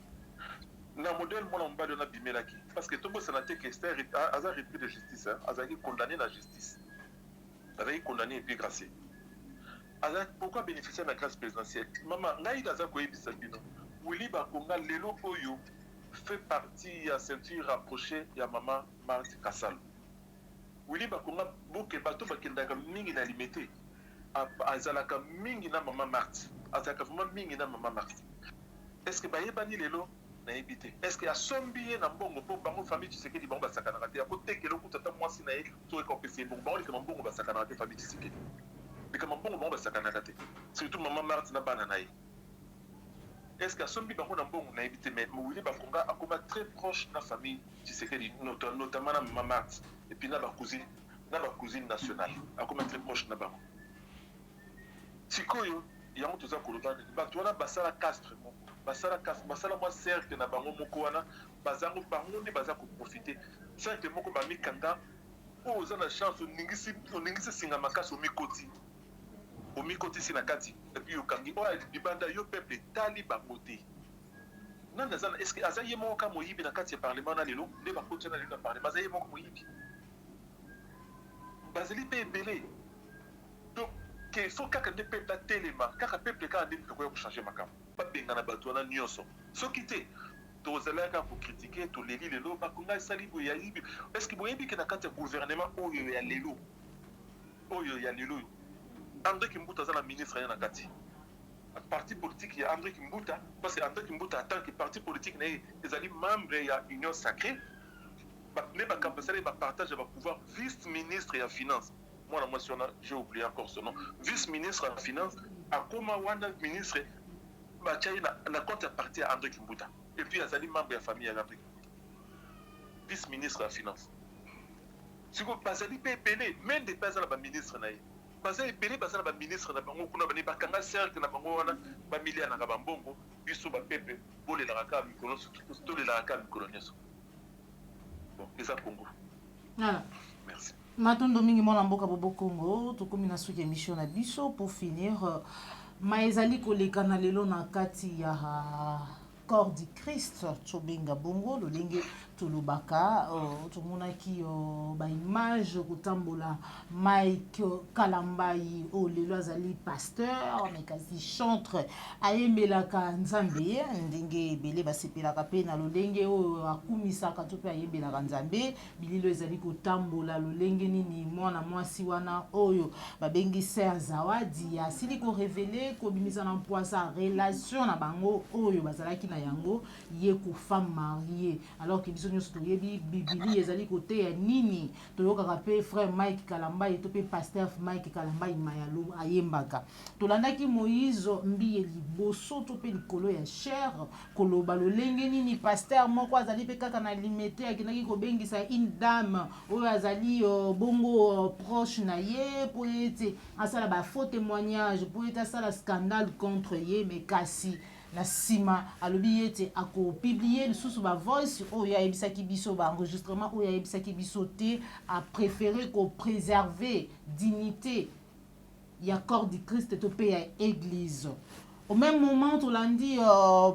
[SPEAKER 1] na modèle mona mbali na bimelaki parce que tombo sénateur que Esther a repris de justice azaki condamné la justice azaki condamné et puis gracié azaki pourquoi bénéficier de la grâce présidentielle maman ngai daza ko yebisa bino Willy Bakunga lelo oyo fait partie de la ceinture rapprochée de maman Marthe Kassalo. Willy Bakunga boke bato bakendaka mingi na limité azalaka mingi na maman Marthe azalaka vraiment mingi na maman Marthe. Est-ce que bayebani lelo na ebité? Est-ce que asombi na mbongo po bango famille Tshisekedi bango basakana te ya kotekelo kutata mwasi na ye to récompenser bongo bango likama mbongo basakana te famille Tshisekedi. Likama mbongo bango basakana te. Surtout maman Marthe na bana na ye. Est-ce que Sombi Bango Nambong n'a évité, mais Willy Bakunga a comme très proche de la famille Tshisekedi, notamment la maman Marthe, et puis la cousine nationale, a comme très proche de la Bango. Sikoyo, il y a un tout ça qu'on a dit, Batuana Basala Castre, Basala moi cercle na Bango Mokoana, Bazango Bango ne Bazako profiter. Cercle Moko Bami Kanga, aux a la chance, on n'ingisse Singamakas au Mikoti. Au Mikoti Sinakati, et puis au Kangi, oh, il banda yo peuple, tali bakote. Nandazana, est-ce que Azaye Moka Moyibi na kati parlement na lelo, ne bakote na lelo parlement, Azaye Moka Moyibi. Bazeli pe belé. Donc, il faut que le peuple a téléma, que le peuple a dit que changer ma cam. Pas bien dans la bataille, on a nyonso. Ce qui était, tous les gens pour critiquer, tous les lots, parce qu'on a sali pour y aller. Est-ce que vous voyez que dans le gouvernement, où il y a les lots, André Kimbuta est la ministre de la parti politique, il y a André Kimbuta, parce que André Kimbuta, en tant que parti politique, il est membre de l'Union sacrée. Il partage le pouvoir vice-ministre de la finance. Moi, j'ai oublié encore son nom. Vice-ministre de la finance, à comment Wanda ministre, la contrepartie à André Kimbuta. Et puis, il y a membre de la famille André Kimbuta. Vice-ministre de la finance. Si vous passez, il peut appeler, même des personnes à la ministre. Parce que les personnes à la ministre, il y a un cercle, il y a un bongo, il y a un peuple, il y a un bon, c'est ça Congo.
[SPEAKER 4] Voilà.
[SPEAKER 1] Merci.
[SPEAKER 4] Matondo mingi mwana mboka bobo Congo, tokomi na suki émission na biso pour finir. Maezali koleka na lelo na kati ya corps du Christ tobenga bongo lolenge tolobaka tomonaki ba image kotambola Mike Kalambai lelo azali pasteur mais kasi chantre ayembelaka nzambe ndenge ebele basepelaka pe na lolenge oyo akumisaka to pe ayembelaka nzambe bililo ezali kotambola lolenge nini mwana mwasi wana oyo babengi Sir Zawadi asili ko révéler ko bimisa na poisa relation na bango oyo bazalaki na yango ye ko femme mariée alors que biso nyonso toyebi bibili ezali kote ya nini toyokaka pe frère Mike Kalambai to pe pasteur Mike Kalambai mayalo ayembaka tolandaki Moïse mbiye liboso to pe likolo ya cher koloba lolenge nini pasteur moko azali pe kaka na limité akinaki kobengisa une dame oyo azali bongo proche na ye po ete asala ba faux témoignage po ete asala scandale contre ye mais kasi na sima alobi ete ako publier lisusu ba voice oyo ayebisaki biso ba enregistrement oyo ayebisaki biso te a préféré ko préserver dignité ya corps du Christ to pe ya église. Au même moment, on l'a dit,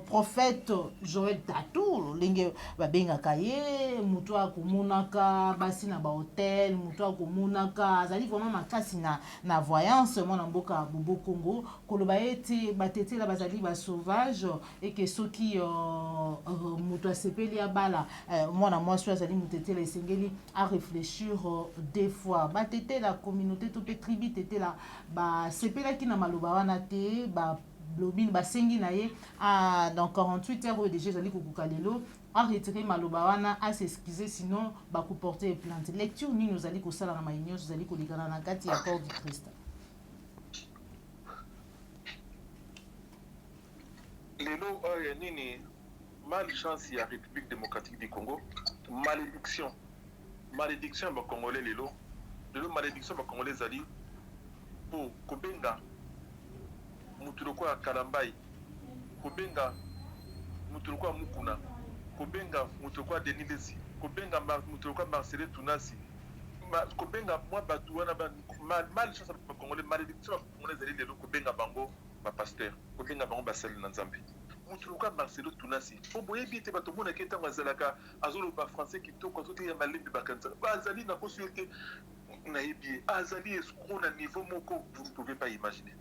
[SPEAKER 4] prophète Joël Tatou, linge babenga kaye, mutua kumunaka, basina ba hôtel, mutua kumunaka, zali vraiment makasi na voyance, mon amboka bobo Congo, kolobaete batete la bazali ba sauvage et que ceux qui mutua sepeli abala, moi soit zali mutete la sengeli à réfléchir des fois. Batete la communauté to pe tribu tete la ba sepela ki na maloba wana te ba Blobin basengi na ye dans 48 heures déjà zali kokuka lelo a retirer maloba wana a s'excuser sinon ba ko porter plainte lecture ni nous allons ko sala na maïnyo zali ko likana na kati ya corps du Christ
[SPEAKER 1] lelo nini malchance ya République démocratique du Congo malédiction ba congolais lelo malédiction ba congolais zali pour kobenga muturuko ya Kalambai, kobenga muturuko ya Mukuna, kobenga muturuko ya Denilesi, kobenga muturuko ya Marcelo Tunasi, kobenga mwa batu wana mal chance ba congolais malédiction ba congolais zali lelo kobenga bango ba pasteur, kobenga bango ba sel na Nzambe. Muturuko ya Marcelo Tunasi, po boyebi te bato mona keta ngazalaka azolo ba français kitoko to te ya malembi bakanza. Bazali na possibilité nayebi azali escroc na niveau moko vous ne pouvez pas imaginer.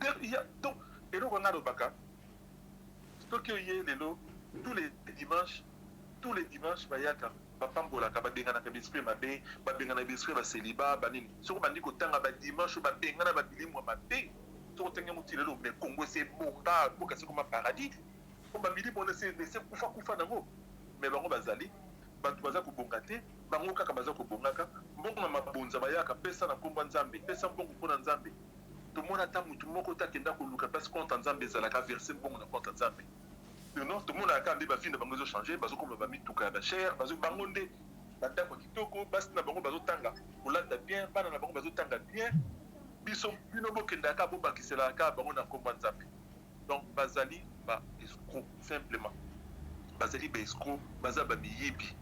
[SPEAKER 1] Donc et donc on a le baka. Tous les dimanches, bayaka, bapambola, babengana ka bispe mabe, babengana bispe ba célibat, banini. Soko bandi ko tanga ba dimanche babengana ba bilimwa mabe. Soko tanga mutilelo mais Congo c'est mortal, boka c'est comme un paradis. On ba mili bona c'est kufa nango. Mais bango bazali, bantu baza ko bongate, bango kaka baza ko bongaka, mbongo na mabonza bayaka pesa na komba Nzambe, pesa mbongo pona Nzambe. Tout le monde attend tout le monde kenda ko luka parce qu'on t'entend des la verser bon na compte Nzambe. Non, tout le monde a quand des bafines bango changer, bazo comme ba mi tuka ba cher, bazo bangonde bata ko kitoko, bas na bango bazo tanga. Olanda bien, bana na bango bazo tanga bien. Biso bino bo kenda ka bo bakisela ka bango na komba Nzambe. Donc bazali ba escroc simplement. Bazali ba escroc, bazaba miyibi.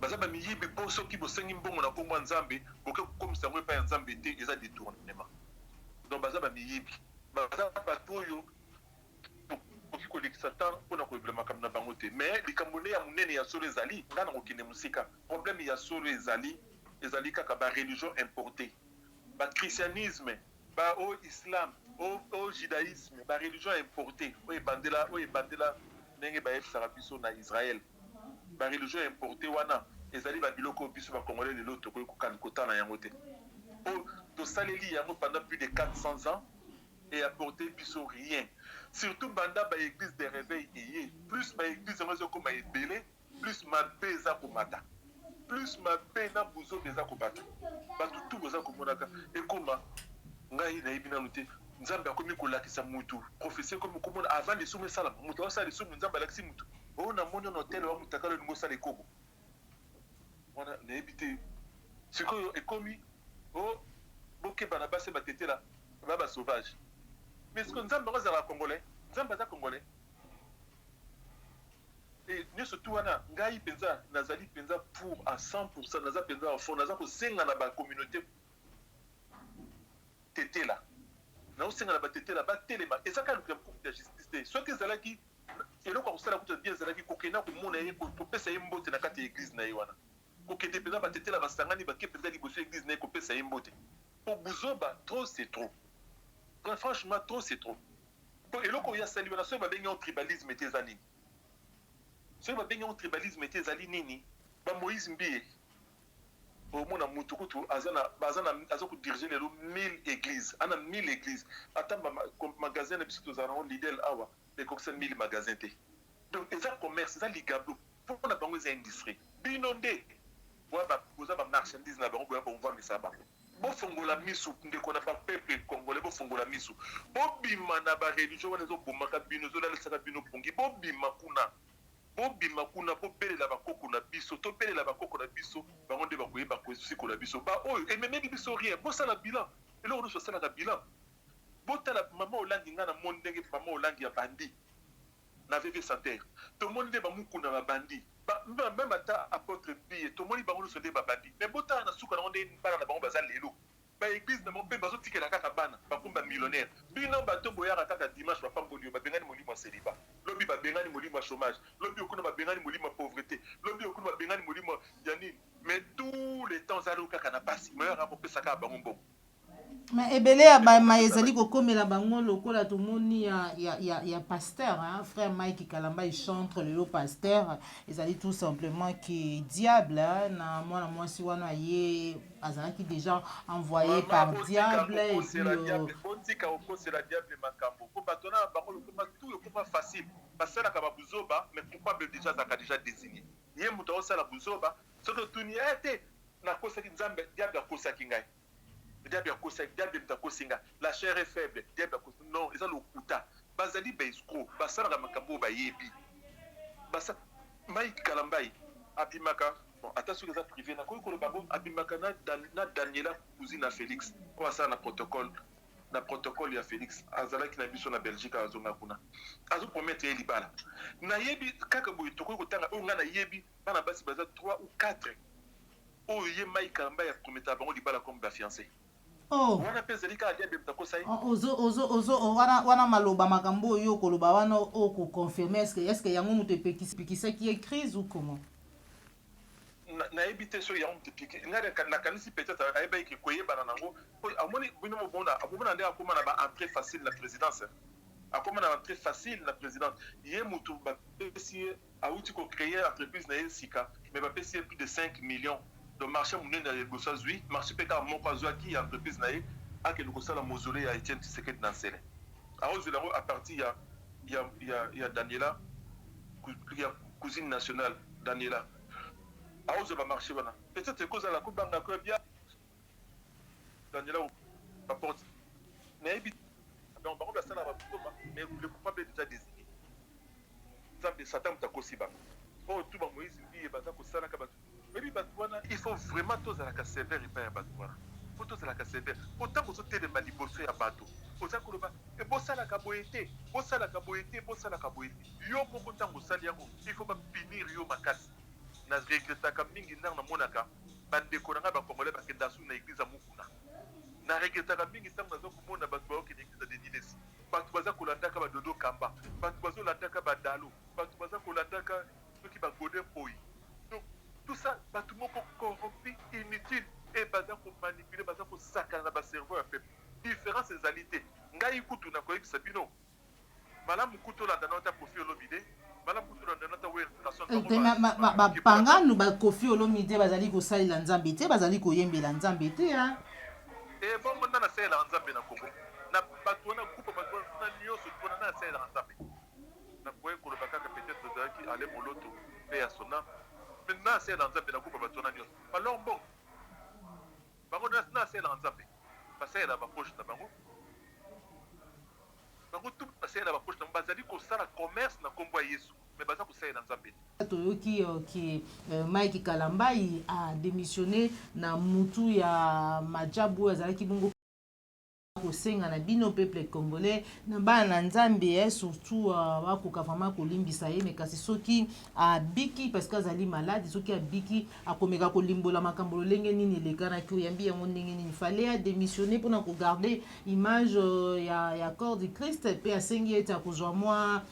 [SPEAKER 1] Bazaba miyibi po soki bo sengi mbongo na komba Nzambe, boke comme ça ngwe pa Nzambe te eza détournement. Donc bazaba miyibi bazaba toyo ko l'exatan pour na problème comme na bangote mais likamone ya munene ya solo ezali ngana kokine musika problème ya solo ezali kaka ba religion importée ba christianisme ba au islam au judaïsme ba religion importée o ebandela ndenge ba efsaka biso na Israël ba religion importée wana ezali ba biloko biso ba congolais lelo tokoki kotana yango te o tosaleli yango pendant plus de 400 ans et apporter biso rien surtout banda ba église de réveil eye plus ba église yango ezokoma ebele plus mabe eza komata plus mabe na buzo eza kobata bato tu boza komonaka ekoma ngai nayebi nanu te nzambe akomi kolakisa mutu professeur comme komona avant de soumettre sala mutu asala lisumu nzambe alakisi mutu o na moni na hotel wa mutakalo lingo sala ekoko wana nayebi te sikoyo ekomi o boke bana base batetela ba sauvage mais ce que nzambe azala congolais nzambe aza congolais et nyonso tu wana ngai penza nazali penza pour à 100% naza penza fond naza kosenga na ba communauté tetela na osenga na ba tetela ba telema ezaka le coup de justice soit que zalaki eloko akosala kuta bien zalaki kokena komona ye kopesa ye mbote na kati ya église na ye wana kokende penza ba tetela basangani bake penza liboso église na ye kopesa ye mbote po buzoba trop c'est trop franchement trop c'est trop po eloko ya sali wana so ba bengi en tribalisme te ezali so ba bengi en tribalisme te ezali nini ba Moïse Mbie au mona mutu kutu azana ko diriger les 1000 églises ana 1000 églises atamba magasin na biso tozana on lidel awa les coxen 1000 magasins te donc eza commerce eza ligablo pour na bango eza industrie binonde wa ba boza ba marchandise na bango ba vendre ça ba bo fongola misu ndeko na ba peuple congolais bo fongola misu bo bima na ba religion wana zo bomaka bino zo dalisaka bino pongi bo bima kuna po belela bakoko na biso to belela bakoko na biso bango nde bakoyeba kosiko na biso ba oyo ememeli biso rien bosala bilan eloko nyonso asalaka bilan botala mama olangi nga na monde ndenge mama olangi ya bandi na vv santerre tomoni nde bamukuna babandi même ata apôtre bie tomoni bango nyonso nde babandi mais botala na suka nango nde bana na bango baza lelo baeglise na bango mpe bazotikela kaka bana bakomi bamillionnaire bino bato boyaka kaka dimanche bapamboli oyo babengani molimo ya seliba lobi babengani molimo ya chômage lobi okuna babengani molimo ya pauvreté lobi okuna babengani molimo ya nini mais tous les temps ozali kaka na pasi mayaka kopesaka bango mbongo
[SPEAKER 4] mais ebele ya bama ezali kokomela bango lokola tomoni ya pasteur hein? Frère Mike Kalamba chantre lelo pasteur ezali tout simplement que diable hein? Na mwana mwasi wana ye azalaki déjà envoyé par diable et puis
[SPEAKER 1] botika okosela diable makambo po batona bango lokoma tout lokoma facile basalaka babuzoba mais coupable déjà zaka déjà désigné ye muto osala buzoba soki tuni ete nakosaki nzambe diable akosaki ngai diable akosaki diable mtakosinga la chair est faible diable akosaki non eza lokuta bazali baescro basalaka makambo bayebi basa Mike Kalambai abimaka bon attention eza privé na koyi koloba bo abimaka na Daniela cousine na Félix po asala na protocole ya Félix azalaki na biso na Belgique azonga kuna azopromettre ye libala nayebi kaka boye tokoki kotanga oyo nga nayebi bana basi baza 3 ou 4 oyo ye Mike Kalambai apromettre bango libala comme bafiancé wana mpe ezali kaka diable mtakosai
[SPEAKER 4] wana maloba makambo oyo koloba wana okoconfirme est-ce que yango moto epekisaki ye crise ou comment
[SPEAKER 1] nayebi te so yango motepiki nakanisi peut-être ayebaki koyebana nango amoni bino mobona nde akoma na baentrée facile na présidence akoma na entrée facile na présidence ye moto bapesi ye awuti kocréer entreprise na ye sika mais bapesi ye plus de 5 millions de marché monene na liboso azwi marché mpe kaka moko azwaki ya entreprise na ye akende kosala mausolée ya Etienne Tshisekedi na nsele aozela yango à partir ya Daniela ya cousine nationale Daniela aozela bamarché wana peut-être ekozala kobanga ko bien Daniela baporte nayebi donc bango basala babuzoba mais le coupable déjà désigné nzambe satan mutakosi bango oyo tu bamoïse mbiye baza kosalaka bato mais bato wana il faut vraiment tozalaka sévère epai ya bato wana po tozalaka sévère otango ozotelema liboso ya bato oza koloba bosalaka boye te yo moko ntango osali yango il faut bapinir yo makasi na regretaka mingi ntango namonaka bandeko na ngai bacongolais bakenda su na église ya mokuna na regretaka mingi ntango naza komona bato baokende église ya denilesi bato baza kolandaka badodo kamba bato bazolandaka badalo bato baza kolandaka soki bagode poi donc tout ça bato moko corrompi inutile et baza komanipuler baza kosakana na bacerveau ya peuple différence
[SPEAKER 4] bapangano bakofi olomide bazali kosalela nzambe te bazali koyembela nzambe te
[SPEAKER 1] bongo nana asalelaka nzambe na Congo na bato wana groupe bato wana nyonso mpona nana asalelaka nzambe nakoki koloba kaka peut-être ozalaki ale moloto mpe ya sona mais nana asalelaka nzambe na groupe bato wana nyonso alors bon bango nana asalelaka nzambe basalela baproche na bango tu basalela baproche na bango bazali kosala commerce na kombo ya Yesu mais baza kosalela nzambe
[SPEAKER 4] toyoki ki Mike Kalambai a démissionné na mutu ya majabu azalaki bongo kosenga na bino peuple congolais na bana na nzambe surtout bakoka vraiment kolimbisa ye mais kasi soki abiki parce que azali malade soki abiki akomeka kolimbola makambo lolenge nini elekanaki oyambi yango ndenge nini fallait a démissionner mpona kogarder image ya corps du Christ mpe asengi ete akozwa mwa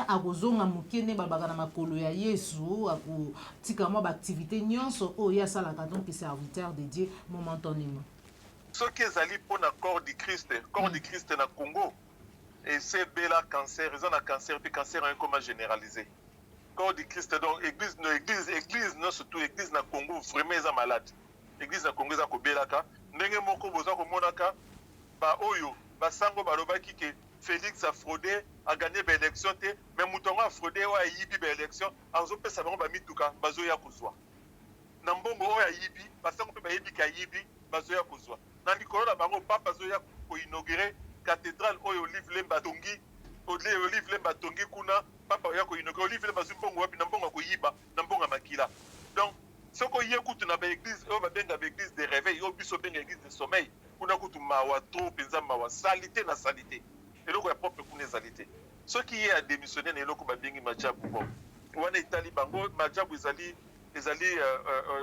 [SPEAKER 4] akozonga mokene balobaka na makolo ya Yesu akotika mwa baactivité nyonso oyo asalaka donc serviteur de Dieu momentanément.
[SPEAKER 1] Ce qui est allé pour le corps du Christ na Congo, et c'est bela cancer, ils ont un cancer, puis cancer est comment généralisé. Corps du Christ, donc église, non surtout église na Congo, vraiment ils sont malades. Église na Congo, ils sont belaka. Nenge moko boza ko monaka, ba oyo, ba sango ba lobaki que Félix a fraudé, a gagné ba élection te, mais moutongo a fraudé wa yibi ba élection, azo pesa bango ba mituka, bazo ya kozwa. Na mbongo oyo yibi, ba sango pe ba yibi ka yibi, bazo ya kozwa. Na likolo na bango papa zoya ko inaugurer cathédrale oyo Olive Lemba Tongi Olive Lemba Tongi kuna papa ya ko inaugurer Olive Lemba Zimbongo wapi na mbongo ko yiba na mbongo makila. Donc soko yekutu na ba église oyo ba benga ba église de réveil oyo biso benga église de sommeil kuna kutu mawa trop penza mawa salité na salité eloko ya propre kuna salité soki ye a démissionné na eloko ba bengi majabu bon wana itali bango majabu ezali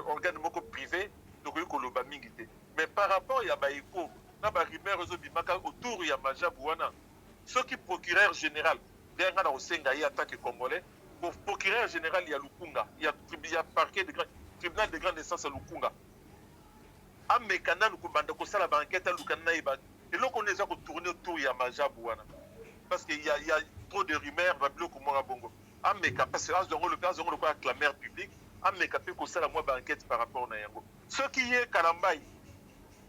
[SPEAKER 1] organe moko privé donc koloba mingi te. Mais par rapport à Baïko, na ba rumeur autour ya majabu wana, ce qui procureur général, derrière na osenga y attaque congolais, pour procureur général il y a Lukunga, il y a parquet de tribunal de grande instance à Lukunga. Amekana lukubanda ko sala ba enquête lukana iba. Et là on les a tourner autour ya majabu wana. Parce qu'il y a trop de rumeurs ba biloko mo bongo. Ameka parce que le cas le quoi clameur public, ameka pe ko sala moi ba enquête par rapport na yango. Ce qui est Kalambai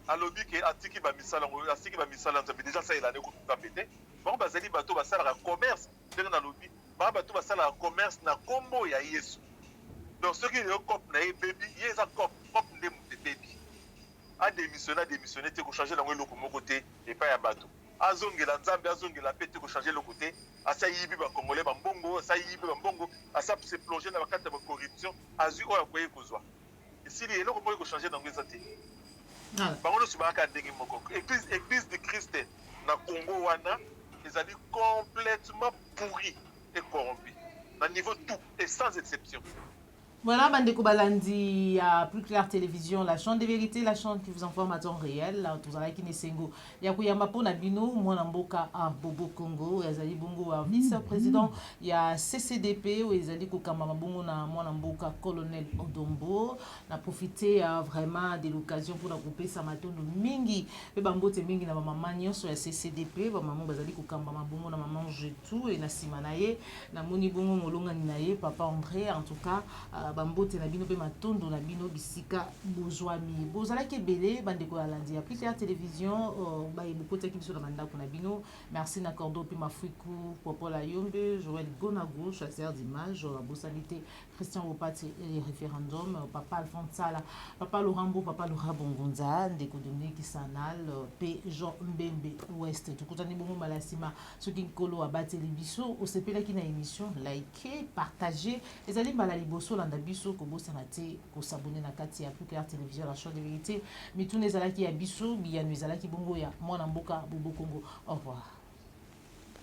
[SPEAKER 1] alobi ke atiki ba misala nzambe déjà ça il a ne ko tapete bon bazali bato basala ka commerce ndenge na lobi ba bato basala ka commerce na kombo ya Yesu donc ce qui est cop na baby yeza cop ndem baby a démissionner te ko changer na ngelo ko moko te et pas ya bato azongela nzambe azongela pete ko changer le côté asa yibi ba congolais ba mbongo asa yibi ba mbongo asa se plonger na bakata ba corruption azu oya koye kozwa ici il eloko ko changer na ngeza te. Bango subaka ndenge moko église de Christ na Congo wana ezali complètement pourri et corrompu na niveau tout et sans exception.
[SPEAKER 4] Voilà, Bandeko Balandi, à Plus Clair Télévision, la chaîne de vérité, la chaîne qui vous informe à temps réel. Tout ça, qui n'est sengo. Yakuyama Pona Bino, Mwanamboka à Bobo Congo, Yazali Bongo à vice-président. Il y a CCDP, où Yazali Kokamama Bongo na Mwanamboka colonel Odombo. On a profité vraiment de l'occasion pour grouper Samatondo Mingi. Et Bambote Mingi na maman Nyon sur la CCDP. Maman Bazali Kokamama Bongo na maman Jetou et na Simanaye. Na Moni Bongo Molonga Ninaye, papa André, en tout cas. Bambote na bino pe matondo na bino bisika bozwami bozala ke belé bandeko ya landi ya Plus Clair Télévision ba ebokota ki biso na mandako na bino merci na cordo pe mafuiku popola yombe Joël Gonago chasseur d'images bosalité Christian Wopati et référendum papa Alphonse Sala papa Lorambo papa Laura Bongonza ndeko Dominique Sanal pe Jean Mbembe Ouest tukutani bongo malasima soki nkolo abateli biso osepelaki na émission likez partagez ezali mbala liboso landa biso ko bosana te ko s'abonner na kati ya Plus Clair Télévision la chaîne de vérité mitune ezalaki ya biso biyanu ezalaki bongo ya mwana mboka Bobo Congo. Au revoir.